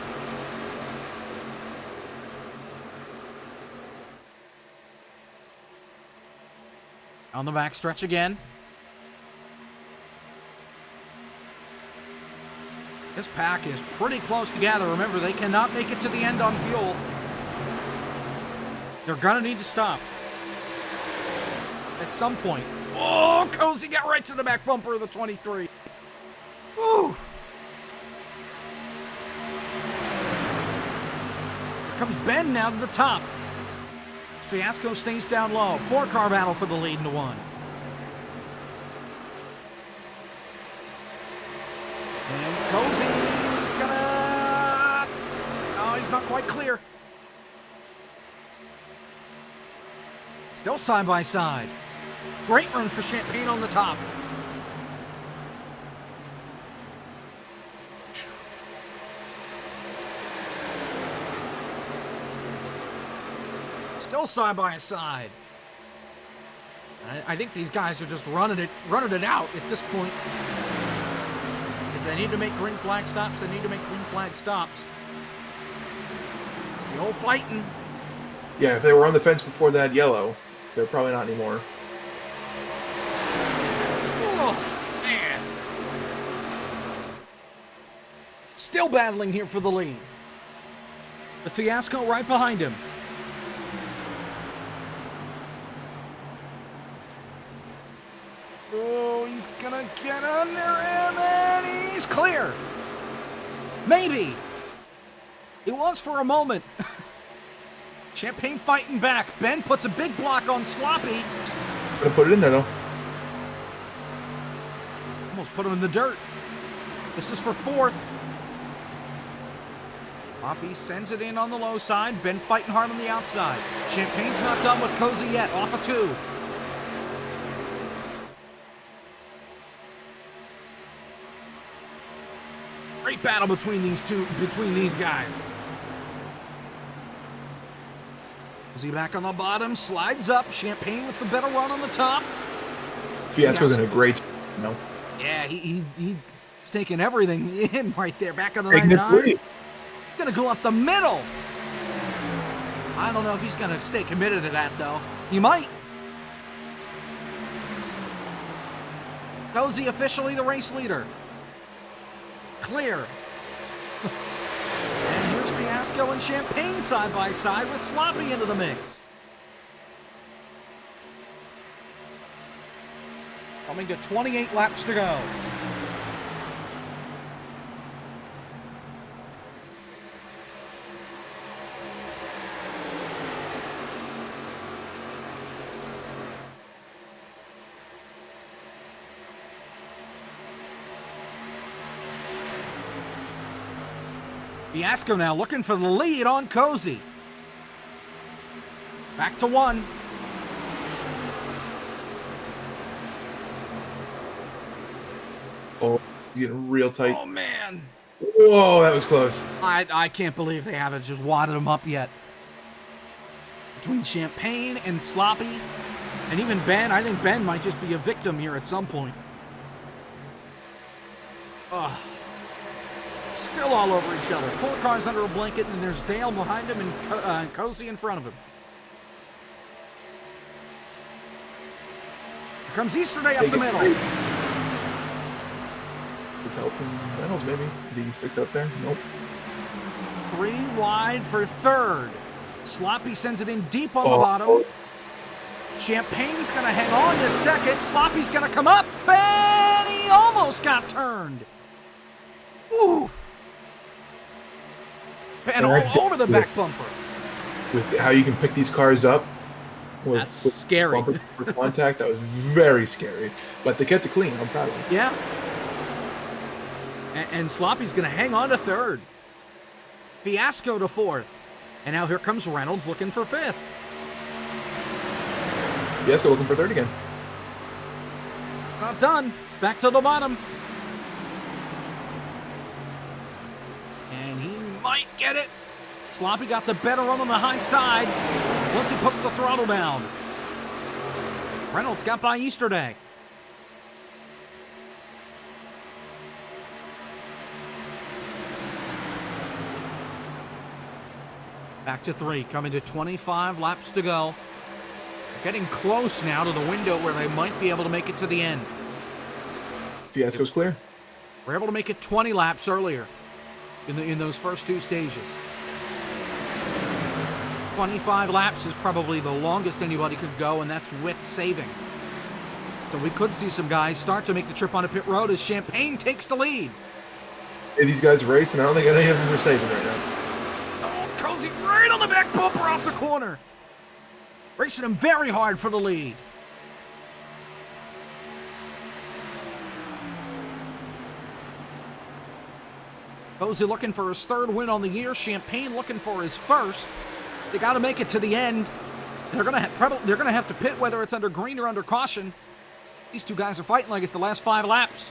On the back stretch again. This pack is pretty close together. Remember, they cannot make it to the end on fuel. They're gonna need to stop at some point. Oh, Cozy got right to the back bumper of the 23. Woo! Here comes Ben now to the top. Fiasco stays down low. 4-car battle for the lead into one. And Cozy's gonna... Oh, he's not quite clear. Still side by side. Great run for Champagne on the top. Still side by side. I think these guys are just running it out at this point. If they need to make green flag stops, they need to make green flag stops. Still fighting. Yeah, if they were on the fence before that yellow, they're probably not anymore. Oh, man. Still battling here for the lead. The Fiasco right behind him. Oh, he's gonna get under him, and he's clear. Maybe. It was for a moment. Champagne fighting back. Ben puts a big block on Sloppy. Gonna put it in there, though. Almost put him in the dirt. This is for fourth. Sloppy sends it in on the low side. Ben fighting hard on the outside. Champagne's not done with Cozy yet. Off of 2. Great battle between these guys. Cozy back on the bottom, slides up. Champagne with the better run on the top. Fiasco's in a great, Yeah, he's taking everything in right there. Back on the 99. He's gonna go up the middle. I don't know if he's gonna stay committed to that though. He might. Cozy officially the race leader. Clear. And here's Fiasco and Champagne side by side with Sloppy into the mix. Coming to 28 laps to go. Fiasco now looking for the lead on Cozy. Back to 1. Oh, he's getting real tight. Oh, man. Whoa, that was close. I can't believe they haven't just wadded him up yet. Between Champagne and Sloppy, and even Ben, I think Ben might just be a victim here at some point. Ugh. Still all over each other. 4 cars under a blanket, and there's Dale behind him and Cozy in front of him. Here comes Easterday up the middle. Good help from Reynolds, maybe. Did he sticks up there? Nope. 3 wide for third. Sloppy sends it in deep on the bottom. Champagne's going to hang on to second. Sloppy's going to come up, and he almost got turned. Ooh. And all over the back bumper. With how you can pick these cars up. That's scary. Bumper for contact, that was very scary. But they kept it clean. I'm proud of them. Yeah. And Sloppy's going to hang on to third. Fiasco to fourth. And now here comes Reynolds looking for fifth. Fiasco looking for third again. Not done. Back to the bottom. And he might get it. Sloppy got the better run on the high side once he puts the throttle down. Reynolds got by Easterday. Back to three, coming to 25 laps to go. Getting close now to the window where they might be able to make it to the end. Fiasco's clear. We're able to make it 20 laps earlier in those first two stages. 25 laps is probably the longest anybody could go, and that's with saving. So we could see some guys start to make the trip onto pit road as Champagne takes the lead. Hey, these guys race, and I don't think any of them are saving right now. Oh, Cozy right on the back bumper off the corner. Racing him very hard for the lead. Cozy looking for his third win on the year. Champagne looking for his first. They got to make it to the end. They're gonna have to pit whether it's under green or under caution. These two guys are fighting like it's the last 5 laps.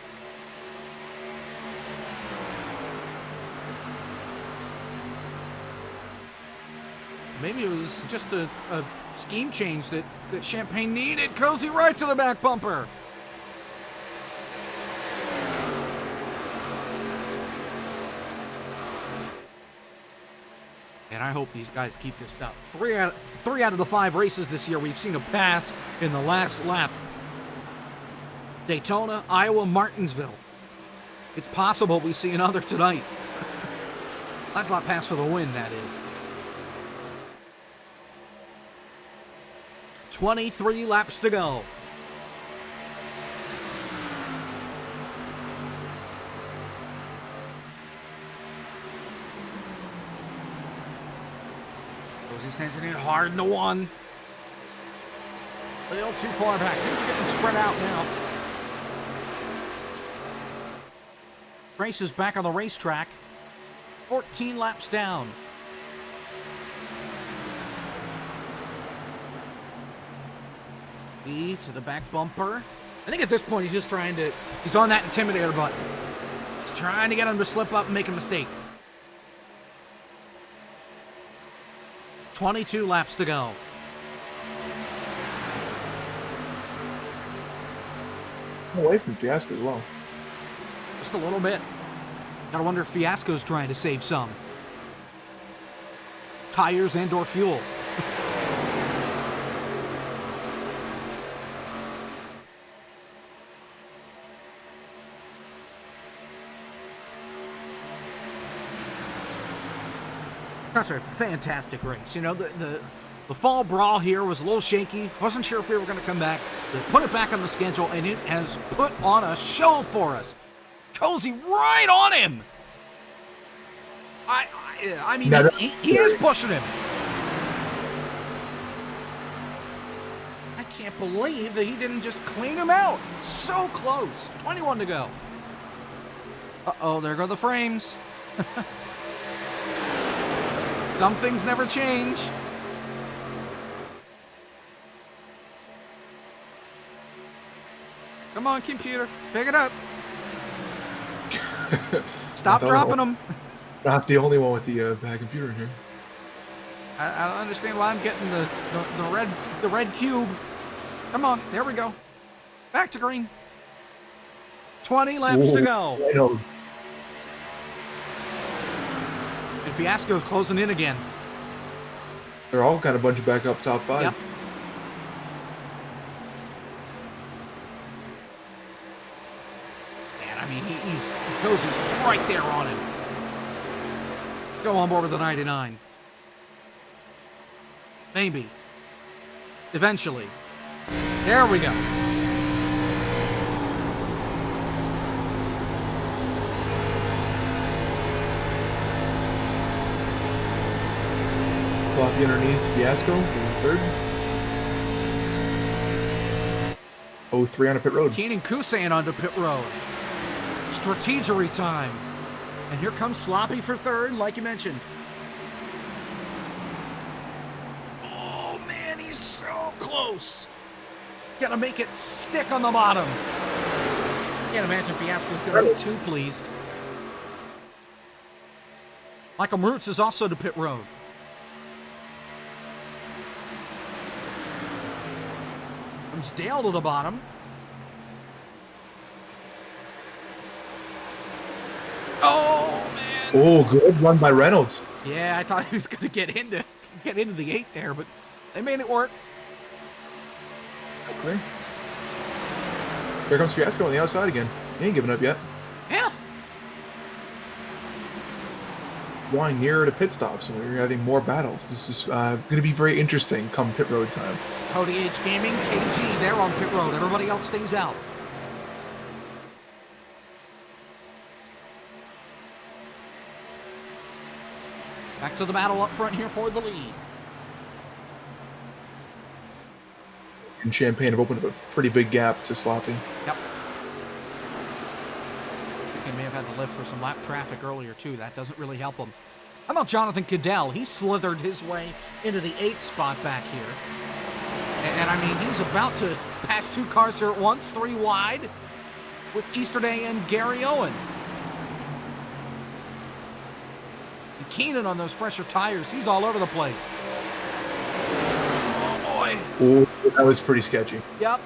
Maybe it was just a scheme change that Champagne needed. Cozy right to the back bumper. And I hope these guys keep this up. Three out of the 5 races this year, we've seen a pass in the last lap. Daytona, Iowa, Martinsville. It's possible we see another tonight. Last lap pass for the win, that is. 23 laps to go. Cozy sends it in hard in the one. A little too far back. Things are getting spread out now. Race is back on the racetrack. 14 laps down. E to the back bumper. I think at this point he's on that intimidator button. He's trying to get him to slip up and make a mistake. 22 laps to go. Away from Fiasco as well. Just a little bit. Gotta wonder if Fiasco's trying to save some. Tires and or fuel. That's a fantastic race. You know, the fall brawl here was a little shaky. Wasn't sure if we were going to come back. They put it back on the schedule, and it has put on a show for us. Cozy right on him. I mean, he is pushing him. I can't believe that he didn't just clean him out. So close. 21 to go. Uh-oh, there go the frames. Some things never change. Come on, computer. Pick it up. Stop dropping them. Not the only one with the bad computer in here. I don't understand why I'm getting the red cube. Come on, there we go. Back to green. 20 laps to go. I know. And Fiasco's closing in again. They're all kind of bunching back up top 5. Yep. Man, I mean, Cozy's right there on him. Let's go on board with the 99. Maybe. Eventually. There we go. Floppy underneath Fiasco for third. 03 on a pit road. Keenan Kusan onto pit road. Strategery time. And here comes Sloppy for third, like you mentioned. Oh, man, he's so close. Gotta make it stick on the bottom. Can't imagine Fiasco's gonna be too pleased. Michael Marutz is also to pit road. Comes Dale to the bottom. Oh, man. Oh, good run by Reynolds. Yeah, I thought he was going to get into the 8 there, but they made it work. Okay. Here comes Fiasco on the outside again. He ain't giving up yet. Yeah. Drawing nearer to pit stops, and we're having more battles. This is going to be very interesting come pit road time. Cody H Gaming, KG, they're on pit road. Everybody else stays out. Back to the battle up front here for the lead. And Champagne have opened up a pretty big gap to Sloppy. Yep. He may have had to lift for some lap traffic earlier, too. That doesn't really help him. How about Jonathan Cadell? He slithered his way into the 8th spot back here. And I mean, he's about to pass 2 cars here at once, 3 wide, with Easterday and Gary Owen. And Keenan on those fresher tires, he's all over the place. Oh, boy. Oh, that was pretty sketchy. Yep.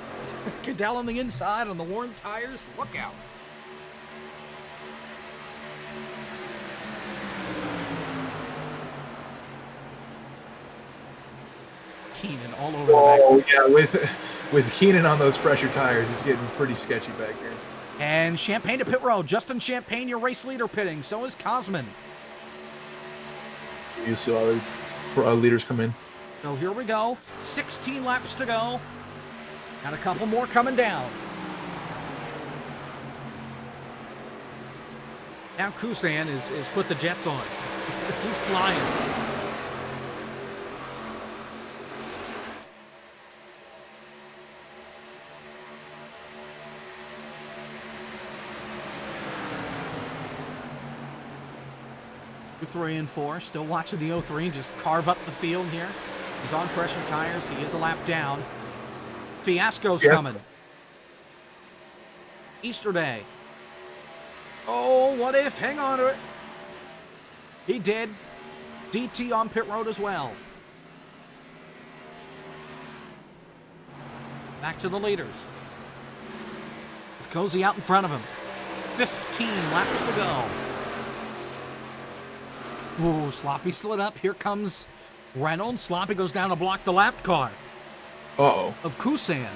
Cadell on the inside on the worn tires. Look out. Keenan all over the back. Oh, yeah, with Keenan on those fresher tires, it's getting pretty sketchy back here. And Champagne to pit road. Justin Champagne, your race leader, pitting. So is Cosman. You see all the leaders come in. So here we go. 16 laps to go. Got a couple more coming down. Now Kusan is put the jets on. He's flying. Three and 4, still watching the 03 just carve up the field here. He's on fresher tires. He is a lap down. Fiasco's coming. Easterday. Oh, what if? Hang on to it. He did. DT on pit road as well. Back to the leaders. With Cozy out in front of him. 15 laps to go. Ooh, Sloppy slid up. Here comes Reynolds. Sloppy goes down to block the lap car. Uh-oh. Of Kusan.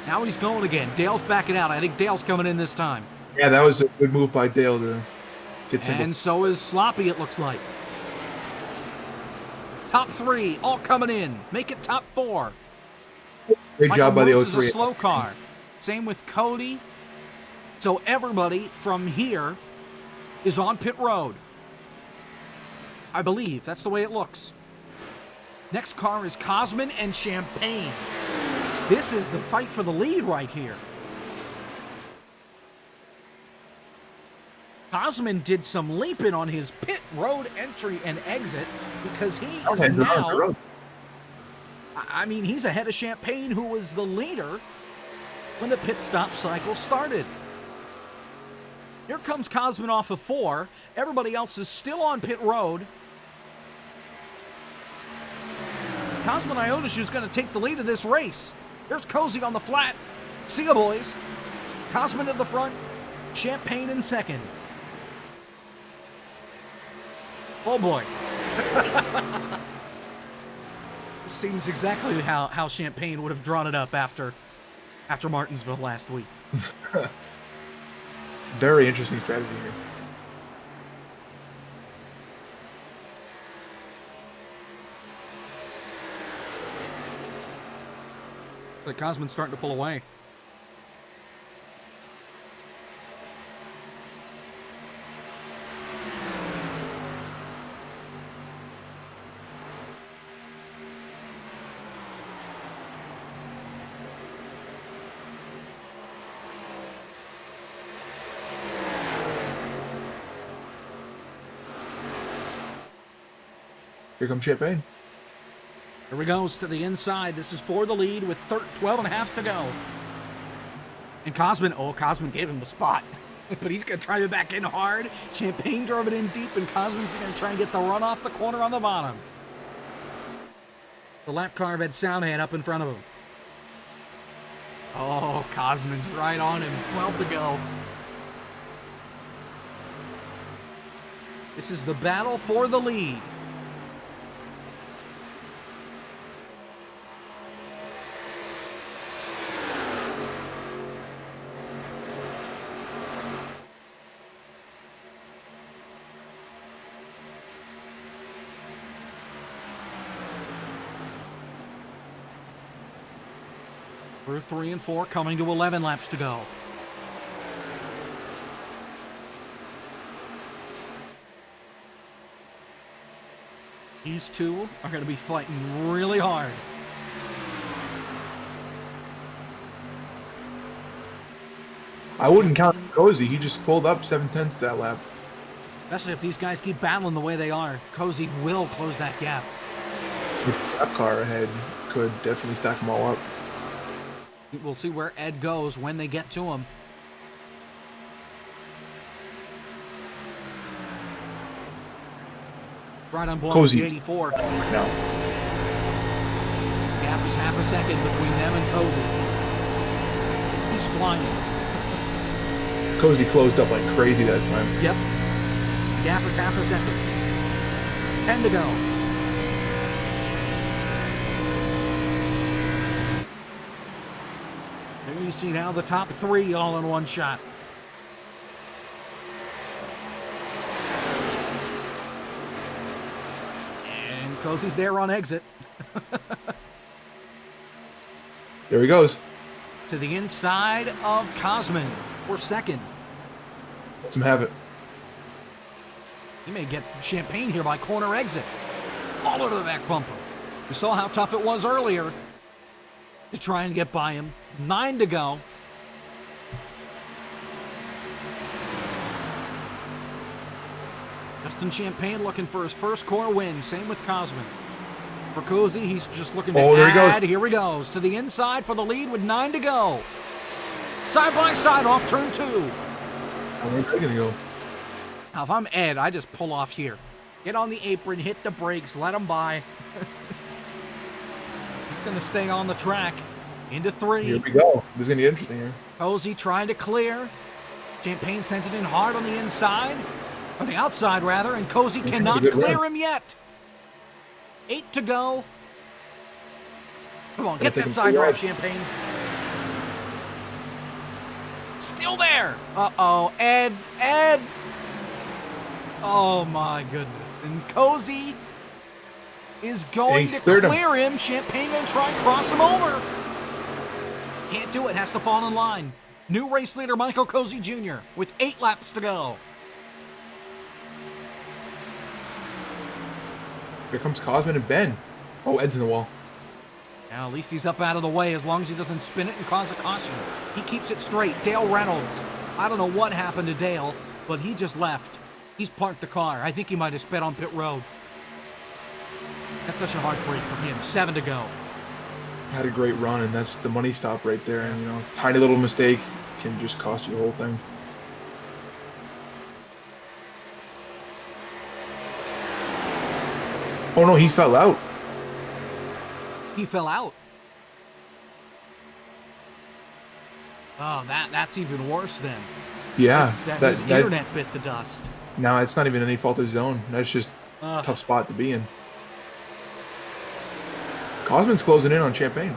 Now he's going again. Dale's backing out. I think Dale's coming in this time. Yeah, that was a good move by Dale to get single. And so is Sloppy, it looks like. Top 3, all coming in. Make it top 4. Great job by the Marutz 03. is a slow car. Same with Cody. So everybody from here is on pit road. I believe that's the way it looks. Next car is Cosman and Champagne. This is the fight for the lead right here. Cosman did some leaping on his pit road entry and exit because he is now... I mean, he's ahead of Champagne, who was the leader when the pit stop cycle started. Here comes Cosman off of 4. Everybody else is still on pit road. Cosman Ionishu is going to take the lead of this race. There's Cozy on the flat. See ya, boys. Cosman at the front. Champagne in second. Oh, boy. Seems exactly how Champagne would have drawn it up after Martinsville last week. Very interesting strategy here. The Cosman's starting to pull away. Here comes Champagne. Here we goes to the inside. This is for the lead with 12 and a half to go. And Cosman gave him the spot. But he's going to try it back in hard. Champagne drove it in deep, and Cosman's going to try and get the run off the corner on the bottom. The lap car had Soundhead up in front of him. Oh, Cosman's right on him. 12 to go. This is the battle for the lead. Through 3 and 4, coming to 11 laps to go. These two are going to be fighting really hard. I wouldn't count Cozy. He just pulled up 7/10 that lap. Especially if these guys keep battling the way they are. Cozy will close that gap. That car ahead could definitely stack them all up. We'll see where Ed goes when they get to him. Right on board with the 84. No. Gap is half a second between them and Cozy. He's flying. Cozy closed up like crazy that time. Yep. Gap is half a second. 10 to go. There you see now the top 3 all in one shot. And Cozy's there on exit. There he goes. To the inside of Cosman for second. Let's him have it. He may get Champagne here by corner exit. All over the back bumper. We saw how tough it was earlier to try and get by him. 9 to go. Justin Champagne looking for his first core win. Same with Cosman. For Cozy, he's just looking to there he add. goes. Here he goes. To the inside for the lead with 9 to go. Side by side off turn 2. Where's he gonna go? Now, if I'm Ed, I just pull off here. Get on the apron, hit the brakes, let him by. He's going to stay on the track. Into 3. Here we go. This is gonna be interesting here. Cozy trying to clear. Champagne sends it in hard on the inside. On the outside, rather, and Cozy cannot clear him yet. 8 to go. Come on, get that side drive, Champagne. Still there. Uh-oh, Ed. Oh, my goodness. And Cozy is going to clear him. Champagne going to try and cross him over. Can't do it. Has to fall in line. New race leader Michael Cozy Jr. with 8 laps to go. Here comes Cosman and Ben. Oh, Ed's in the wall. Now, at least he's up out of the way as long as he doesn't spin it and cause a caution. He keeps it straight. Dale Reynolds. I don't know what happened to Dale, but he just left. He's parked the car. I think he might have sped on pit road. That's such a heartbreak for him. 7 to go. Had a great run, and that's the money stop right there. And, tiny little mistake can just cost you the whole thing. Oh, no, he fell out. He fell out. Oh, that's even worse then. Yeah. His internet bit the dust. No, it's not even any fault of his own. That's just a tough spot to be in. Cosman's closing in on Champagne.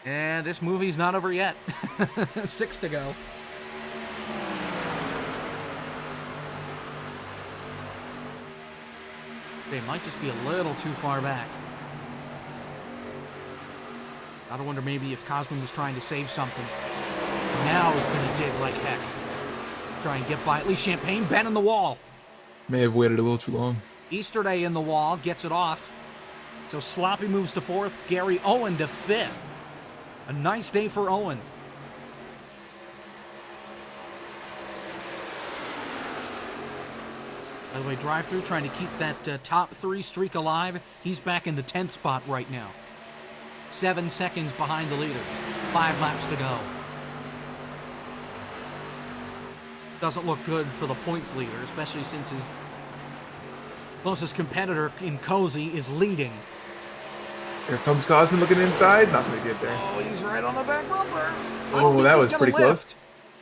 And this movie's not over yet. 6 to go. They might just be a little too far back. I wonder maybe if Cosman was trying to save something. Now he's going to dig like heck. Try and get by at least Champagne. Ben in the wall. May have waited a little too long. Easterday in the wall. Gets it off. So Sloppy moves to 4th. Gary Owen to 5th. A nice day for Owen. By the way, drive-through trying to keep that top 3 streak alive. He's back in the 10th spot right now. 7 seconds behind the leader. 5 laps to go. Doesn't look good for the points leader, especially since his closest competitor in Cozy is leading. Here comes Cosman looking inside. Not going to get there. Oh, he's right on the back bumper. Oh, that was pretty close.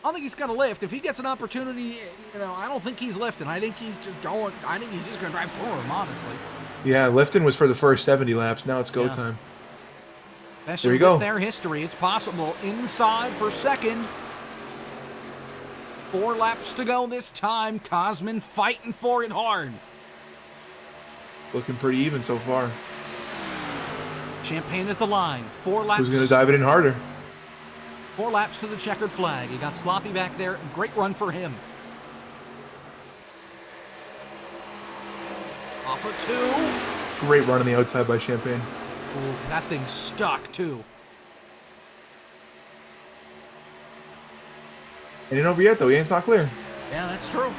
I don't think he's going to lift. If he gets an opportunity, I don't think he's lifting. I think he's just going. I think he's just going to drive through him, honestly. Yeah, lifting was for the first 70 laps. Now it's go time. Especially there you go. With their history, it's possible. Inside for second. 4 laps to go this time. Cosman fighting for it hard. Looking pretty even so far. Champagne at the line. 4 laps. Who's going to dive it in harder? 4 laps to the checkered flag. He got Sloppy back there. Great run for him. Off of 2. Great run on the outside by Champagne. Oh, that thing stuck, too. It ain't over yet, though. He ain't not clear. Yeah, that's true.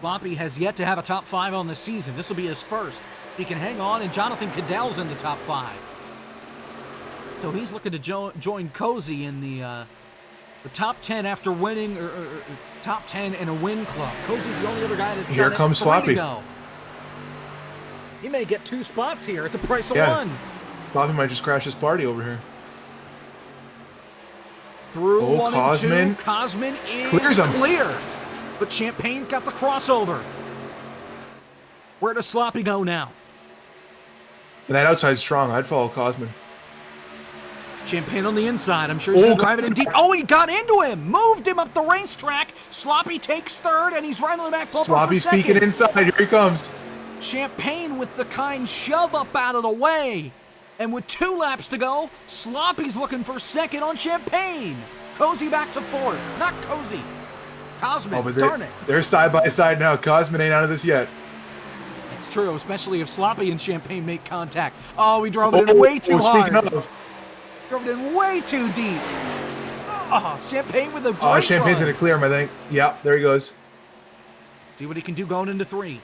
Sloppy has yet to have a top 5 on the season. This will be his first. He can hang on, and Jonathan Cadell's in the top 5. So he's looking to join Cozy in the top 10 after winning, or top 10 in a win club. Cozy's the only other guy that's here done comes it. Sloppy. He may get 2 spots here at the price of 1. Sloppy might just crash his party over here. Through 1 Cosman. and 2. Cosman is Clears him. clear. But Champagne's got the crossover. Where does Sloppy go now? And that outside's strong. I'd follow Cosman. Champagne on the inside. I'm sure he's going to drive it in deep. Oh, he got into him. Moved him up the racetrack. Sloppy takes 3rd, and he's right on the back bumper Sloppy's for 2nd. peeking inside. Here he comes. Champagne with the kind shove up out of the way. And with 2 laps to go, Sloppy's looking for 2nd on Champagne. Cozy back to 4th. Not Cozy. Cosman, darn it. They're side by side now. Cosman ain't out of this yet. It's true, especially if Sloppy and Champagne make contact. Oh, he drove it in way too hard. Speaking of, Drove it in way too deep. Oh, Champagne with a great oh, Champagne's run. going to clear him, I think. Yeah, there he goes. See what he can do going into 3.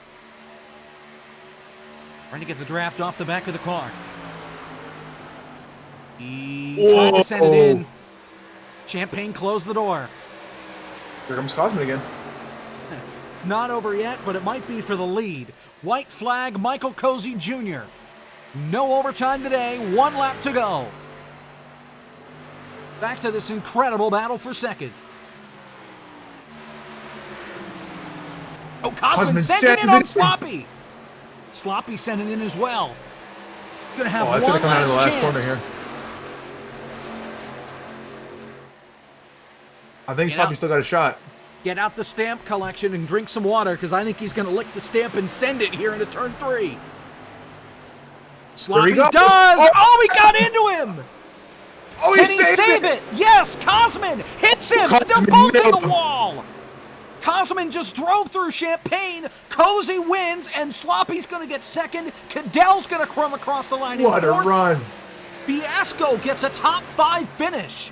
Trying to get the draft off the back of the car. He tried to send it in. Champagne closed the door. Here comes Cosman again. Not over yet, but it might be for the lead. White flag, Michael Cozy Jr. No overtime today, 1 lap to go. Back to this incredible battle for 2nd. Oh, Cosman sends it in on Sloppy. Sloppy sent it in as well. Gonna have that's one going to come out of the last chance. corner here. I think Sloppy still got a shot. Get out the stamp collection and drink some water, because I think he's going to lick the stamp and send it here into turn 3. Sloppy does! Oh, he got into him! Oh, Can he save it? Yes, Cosman hits him! They're both in the wall! Cosman just drove through Champagne. Cozy wins, and Sloppy's going to get 2nd. Cadell's going to come across the line. What a run! Fiasco gets a top 5 finish.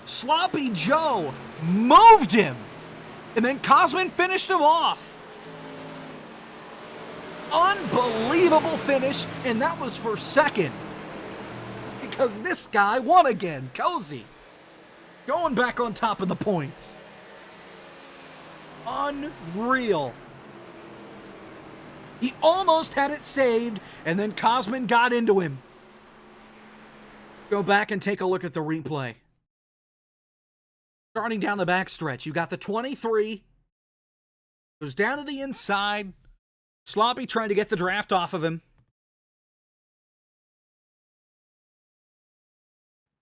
Sloppy Joe moved him, and then Cosman finished him off. Unbelievable finish, and that was for 2nd. Because this guy won again, Cozy. Going back on top of the points. Unreal. He almost had it saved, and then Cosman got into him. Go back and take a look at the replay. Starting down the backstretch, you got the 23. Goes down to the inside. Sloppy trying to get the draft off of him.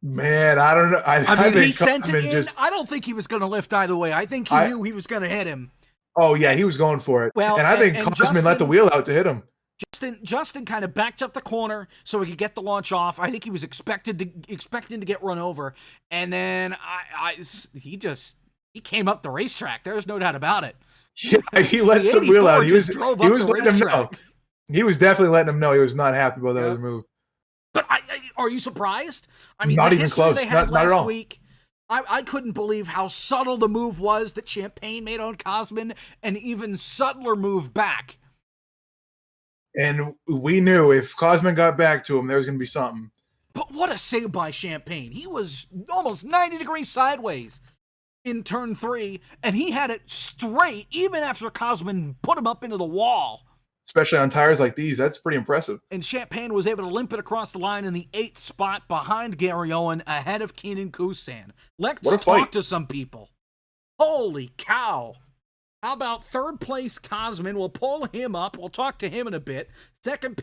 Man, I don't know. I mean, he sent it in. I don't think he was going to lift either way. I think he knew he was going to hit him. Oh, yeah, he was going for it. Well, and I think Cosman let the wheel out to hit him. Justin kind of backed up the corner so he could get the launch off. I think he was expecting to get run over, and then he came up the racetrack. There's no doubt about it. Yeah, he let some wheel out. He was letting him know. He was definitely letting him know he was not happy about that other move. But are you surprised? I mean, not the even history close. they had Not at all. last week. I couldn't believe how subtle the move was that Champagne made on Cosman, and even subtler move back. And we knew if Cosman got back to him, there was going to be something. But what a save by Champagne. He was almost 90 degrees sideways in turn 3, and he had it straight even after Cosman put him up into the wall. Especially on tires like these, that's pretty impressive. And Champagne was able to limp it across the line in the 8th spot behind Gary Owen, ahead of Keenan Kusan. Let's talk to some people. Holy cow. How about 3rd place Cosman? We'll pull him up. We'll talk to him in a bit. Second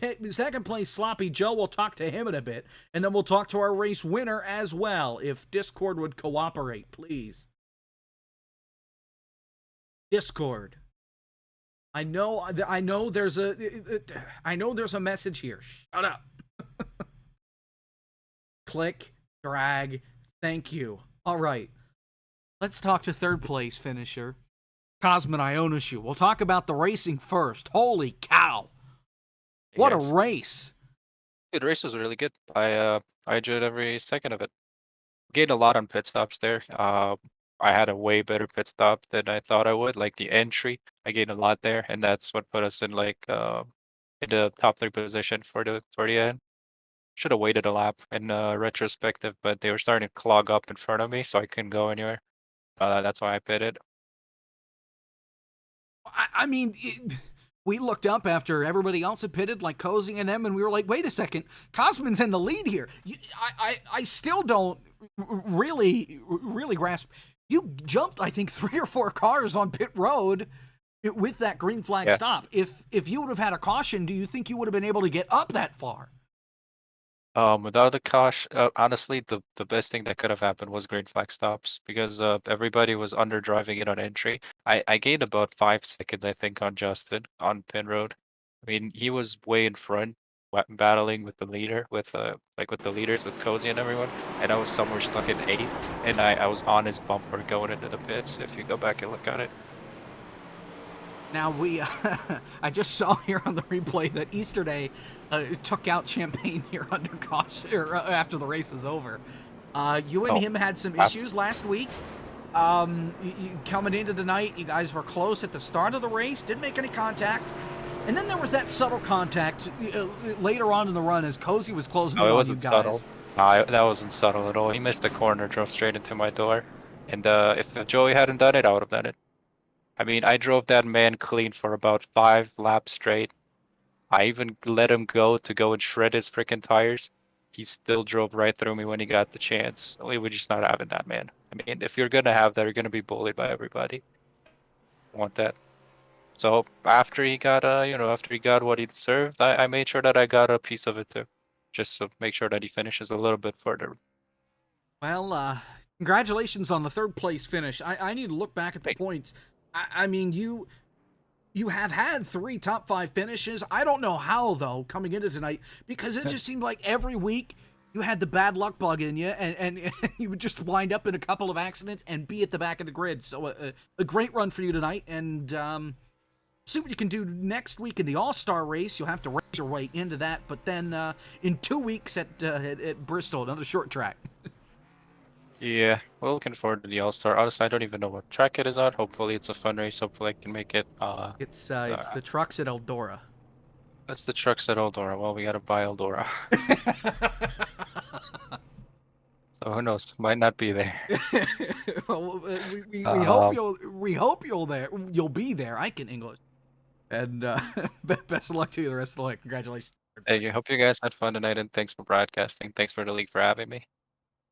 place Sloppy Joe. We'll talk to him in a bit. And then we'll talk to our race winner as well, if Discord would cooperate, please. Discord. I know there's a message here. Shut up. Click, drag, thank you. All right. Let's talk to 3rd place finisher, Cosman Ionishu. We'll talk about the racing first. Holy cow. What a race. The race was really good. I enjoyed every second of it. Gained a lot on pit stops there. I had a way better pit stop than I thought I would. Like the entry, I gained a lot there, and that's what put us in in the top 3 position for the end. Should have waited a lap in retrospective, but they were starting to clog up in front of me, so I couldn't go anywhere. That's why I pitted. I mean, we looked up after everybody else had pitted, like Cozy and them, and we were like, wait a second, Cosman's in the lead here. I still don't really grasp. You jumped, I think, 3 or 4 cars on pit road with that green flag stop. If you would have had a caution, do you think you would have been able to get up that far? Without the caution, honestly, the best thing that could have happened was green flag stops, because everybody was under driving it on entry. I gained about 5 seconds, I think, on Justin on pin road. I mean, he was way in front, battling with the leader, with the leaders, with Cozy and everyone, and I was somewhere stuck in 8th, and I was on his bumper going into the pits. If you go back and look at it. Now I just saw here on the replay that Easterday took out Champagne here under caution, or after the race was over. You and him had some issues last week. Coming into tonight, you guys were close at the start of the race, didn't make any contact, and then there was that subtle contact later on in the run as Cozy was closing in on you guys. No, it wasn't subtle. That wasn't subtle at all. He missed the corner, drove straight into my door, and if Joey hadn't done it, I would have done it. I mean, I drove that man clean for about 5 laps straight. I even let him go and shred his freaking tires. He still drove right through me when he got the chance. We were just not having that, man. I mean, if you're gonna have that, you're gonna be bullied by everybody. I want that. So after he got what he deserved, I made sure that I got a piece of it too, just to make sure that he finishes a little bit further. Well, congratulations on the 3rd place finish. I need to look back at the points. I mean, you have had 3 top 5 finishes. I don't know how, though, coming into tonight, because it just seemed like every week you had the bad luck bug in you, and you would just wind up in a couple of accidents and be at the back of the grid. So a great run for you tonight, and see what you can do next week in the All-Star race. You'll have to race your way into that, but then in 2 weeks at Bristol, another short track. Yeah, we're looking forward to the All-Star. Honestly, I don't even know what track it is on. Hopefully it's a fun race. Hopefully I can make it. It's the trucks at Eldora. That's the trucks at Eldora. Well, we gotta buy Eldora. So who knows? Might not be there. Well, we hope you'll be there. I can English. And best of luck to you the rest of the way. Congratulations. Hey, I hope you guys had fun tonight, and thanks for broadcasting. Thanks for the league for having me.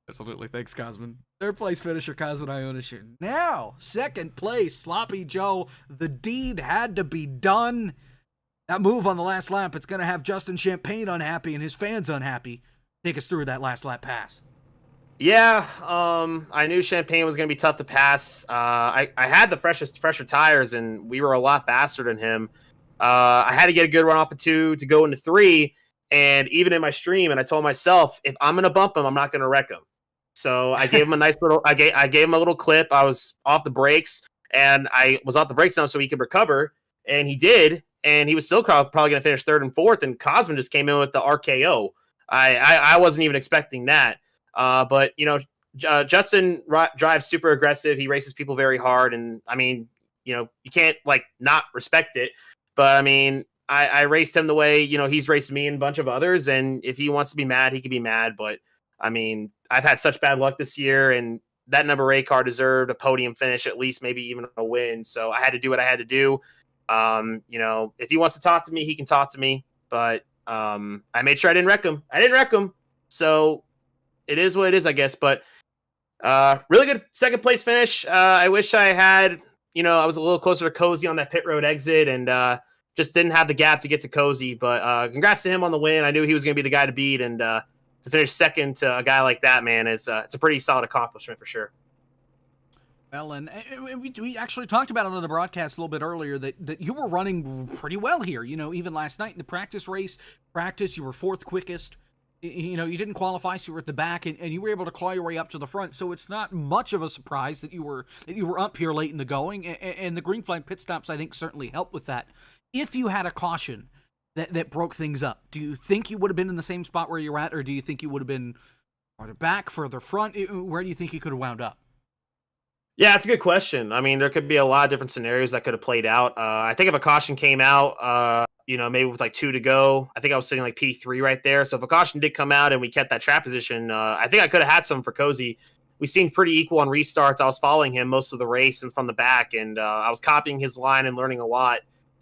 Absolutely. Thanks, Cosman. 3rd place finisher, Cosman Ionishu. Now, 2nd place, Sloppy Joe. The deed had to be done. That move on the last lap, it's going to have Justin Champagne unhappy and his fans unhappy. Take us through that last lap pass. Yeah, I knew Champagne was going to be tough to pass. I had the fresher tires, and we were a lot faster than him. I had to get a good run off of 2 to go into 3. And even in my stream, and I told myself, if I'm going to bump him, I'm not going to wreck him. So I gave him a nice little, I gave him a little clip. I was off the brakes, and I was off the brakes now so he could recover, and he did. And he was still probably going to finish 3rd and 4th, and Cosman just came in with the RKO. I wasn't even expecting that. But, you know, Justin drives super aggressive. He races people very hard. And, I mean, you know, you can't, like, not respect it. But, I mean, I raced him the way, you know, he's raced me and a bunch of others. And if he wants to be mad, he can be mad. But, I mean, I've had such bad luck this year. And that number 8 car deserved a podium finish, at least maybe even a win. So I had to do what I had to do. You know, if he wants to talk to me, he can talk to me. But I made sure I didn't wreck him. So it is what it is, I guess. But really good 2nd place finish. I wish I had, you know, I was a little closer to Cozy on that pit road exit, and just didn't have the gap to get to Cozy. But congrats to him on the win. I knew he was going to be the guy to beat, and to finish 2nd to a guy like that, man, it's a pretty solid accomplishment for sure. Well, and we actually talked about it on the broadcast a little bit earlier that you were running pretty well here. You know, even last night in the practice, you were 4th quickest. You know, you didn't qualify, so you were at the back, and you were able to claw your way up to the front. So it's not much of a surprise that you were up here late in the going, and the green flag pit stops, I think, certainly helped with that. If you had a caution that broke things up, do you think you would have been in the same spot where you're at, or do you think you would have been farther back, further front? Where do you think you could have wound up? Yeah, it's a good question. I mean, there could be a lot of different scenarios that could have played out. I think if a caution came out, you know, maybe with like 2 to go, I think I was sitting like P3 right there. So if a caution did come out and we kept that trap position, I think I could have had some for Cozy. We seemed pretty equal on restarts. I was following him most of the race and from the back, and I was copying his line and learning a lot.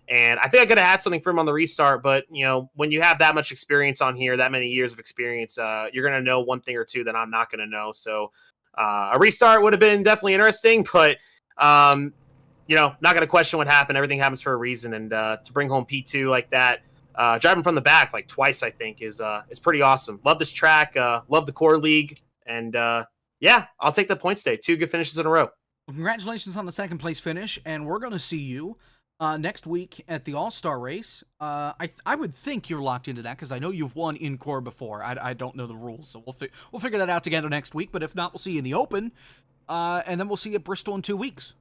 And I think I could have had something for him on the restart. But, you know, when you have that much experience on here, that many years of experience, you're going to know one thing or two that I'm not going to know. So a restart would have been definitely interesting, but, you know, not going to question what happened. Everything happens for a reason. And to bring home P2 like that, driving from the back like twice, I think, is pretty awesome. Love this track. Love the core league. And, yeah, I'll take the points today. 2 good finishes in a row. Well, congratulations on the 2nd place finish. And we're going to see you next week at the All-Star race. I would think you're locked into that because I know you've won in core before. I don't know the rules, so we'll figure that out together next week. But if not, we'll see you in the Open, and then we'll see you at Bristol in 2 weeks.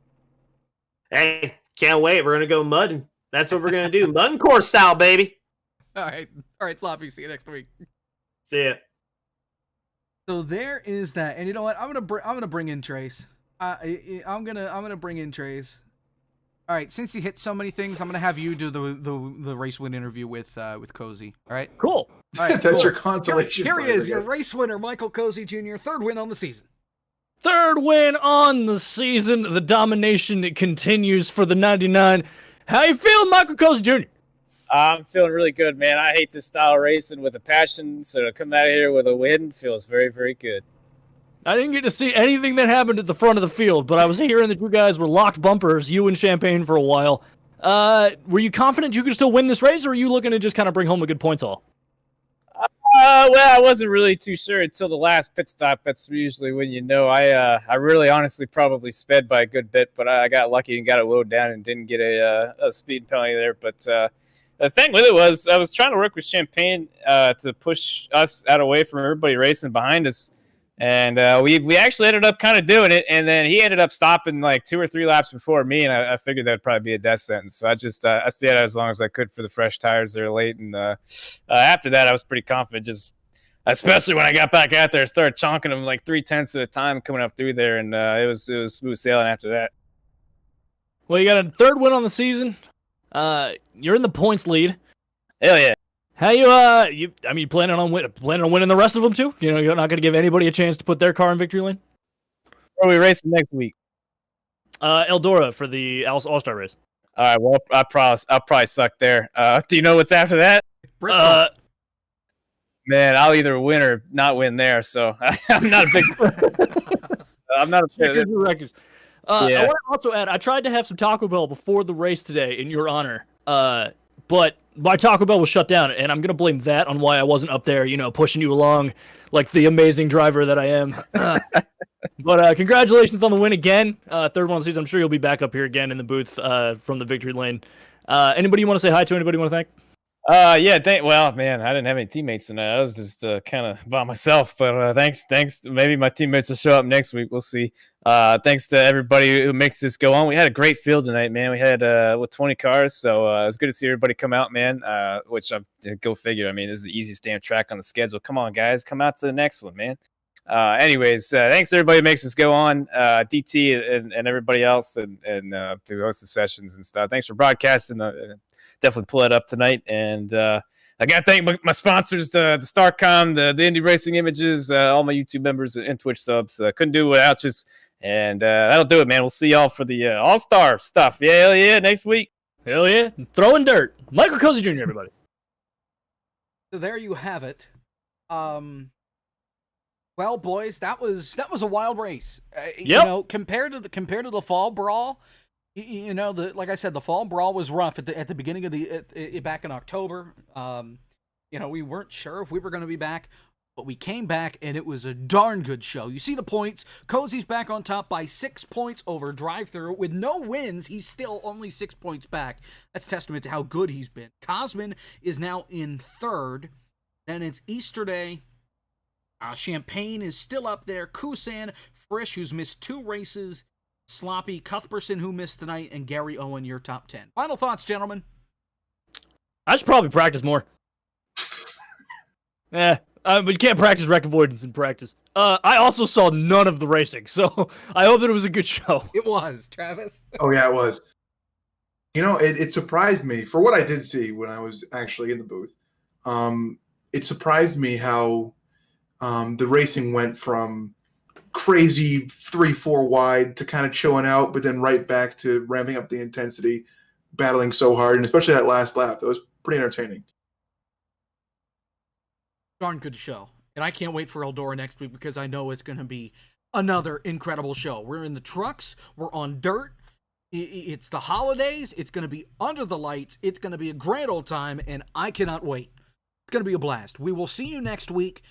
Hey, can't wait. We're gonna go mudding. That's what we're gonna do. Mud and core style, baby. All right, Sloppy. See you next week. See ya. So there is that, and you know what? I'm gonna bring in Trace. I'm gonna bring in Trace. All right, since you hit so many things, I'm gonna have you do the race win interview with Cozy. All right, Cool. All right, That's cool. your consolation. Here he prize, is, I your guess. race winner, Michael Cozy Jr. 3rd win on the season. 3rd win on the season. The domination continues for the 99. How you feeling, Michael Cozy Jr.? I'm feeling really good, man. I hate this style of racing with a passion, so to come out here with a win feels very, very good. I didn't get to see anything that happened at the front of the field, but I was hearing that you guys were locked bumpers, you and Champagne, for a while. Were you confident you could still win this race, or were you looking to just kind of bring home a good points haul? Well, I wasn't really too sure until the last pit stop. That's usually when you know. I really honestly probably sped by a good bit, but I got lucky and got it low down and didn't get a speed penalty there. But the thing with it was I was trying to work with Champagne to push us out away from everybody racing behind us. And we actually ended up kind of doing it, and then he ended up stopping like 2 or 3 laps before me, and I figured that'd probably be a death sentence. So I just I stayed out as long as I could for the fresh tires there late, and after that I was pretty confident. Just especially when I got back out there, I started chonking them like 3/10 at a time coming up through there, and it was smooth sailing after that. Well, you got a 3rd win on the season. You're in the points lead. Hell yeah. How you planning on winning the rest of them too? You know, you're not going to give anybody a chance to put their car in victory lane? Where are we racing next week? Eldora for the All-Star race. All right, well, I'll probably suck there. Do you know what's after that? Bristol. Man, I'll either win or not win there, so I'm not a big I'm not a Check your records. Yeah. I want to also add, I tried to have some Taco Bell before the race today in your honor, but my Taco Bell was shut down, and I'm going to blame that on why I wasn't up there, you know, pushing you along like the amazing driver that I am. But congratulations on the win again. 3rd one of the season. I'm sure you'll be back up here again in the booth from the victory lane. Anybody you want to say hi to? Anybody you want to thank? Yeah, well, man, I didn't have any teammates tonight. I was just kind of by myself. But thanks. Maybe my teammates will show up next week. We'll see. Thanks to everybody who makes this go on. We had a great field tonight, man. We had 20 cars, so it was good to see everybody come out, man. Which go figure. I mean, this is the easiest damn track on the schedule. Come on, guys, come out to the next one, man. Anyways, thanks to everybody who makes this go on. DT and everybody else, and to host the sessions and stuff. Thanks for broadcasting. Definitely pull it up tonight, and I gotta thank my sponsors, the Starcom, the Indie Racing Images, all my YouTube members and Twitch subs. Couldn't do it without you, and that'll do it, man. We'll see y'all for the All-Star stuff. Yeah, hell yeah, next week. Hell yeah, throwing dirt. Michael Cozy Jr., everybody. So there you have it. Well, boys, that was a wild race. You know, compared to the fall brawl. You know, like I said, the fall brawl was rough at the beginning of back in October. You know, we weren't sure if we were going to be back, but we came back, and it was a darn good show. You see the points. Cozy's back on top by 6 points over drive-thru. With no wins, he's still only 6 points back. That's testament to how good he's been. Cosman is now in third. Then it's Easter Day. Champagne is still up there. Kusan, Frisch, who's missed 2 races. Sloppy, Cuthbertson, who missed tonight, and Gary Owen, your top 10. Final thoughts, gentlemen? I should probably practice more. But you can't practice wreck avoidance in practice. I also saw none of the racing, so I hope that it was a good show. It was, Travis. Oh, yeah, it was. You know, it surprised me, for what I did see when I was actually in the booth. It surprised me how the racing went from crazy 3-4 wide to kind of chilling out, but then right back to ramping up the intensity, battling so hard, and especially that last lap. That was pretty entertaining. Darn good show. And I can't wait for Eldora next week because I know it's going to be another incredible show. We're in the trucks. We're on dirt. It's the holidays. It's going to be under the lights. It's going to be a grand old time, and I cannot wait. It's going to be a blast. We will see you next week.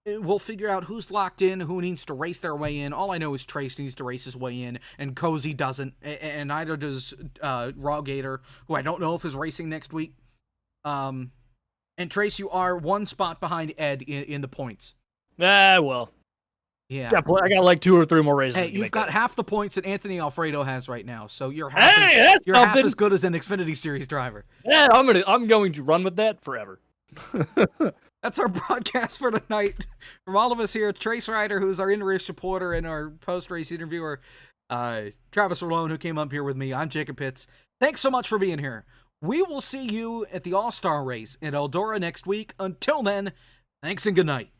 We'll figure out who's locked in, who needs to race their way in. All I know is Trace needs to race his way in, and Cozy doesn't, and neither does Raw Gator, who I don't know if is racing next week. And Trace, you are 1 spot behind Ed in the points. Well. Yeah. I got like 2 or 3 more races. Hey, you've got half the points that Anthony Alfredo has right now, so you're half as good as an Xfinity Series driver. Yeah, I'm going to run with that forever. That's our broadcast for tonight. From all of us here, Trace Ryder, who's our in-race reporter and our post-race interviewer, Travis Rolone, who came up here with me. I'm Jacob Hitz. Thanks so much for being here. We will see you at the All-Star race in Eldora next week. Until then, thanks and good night.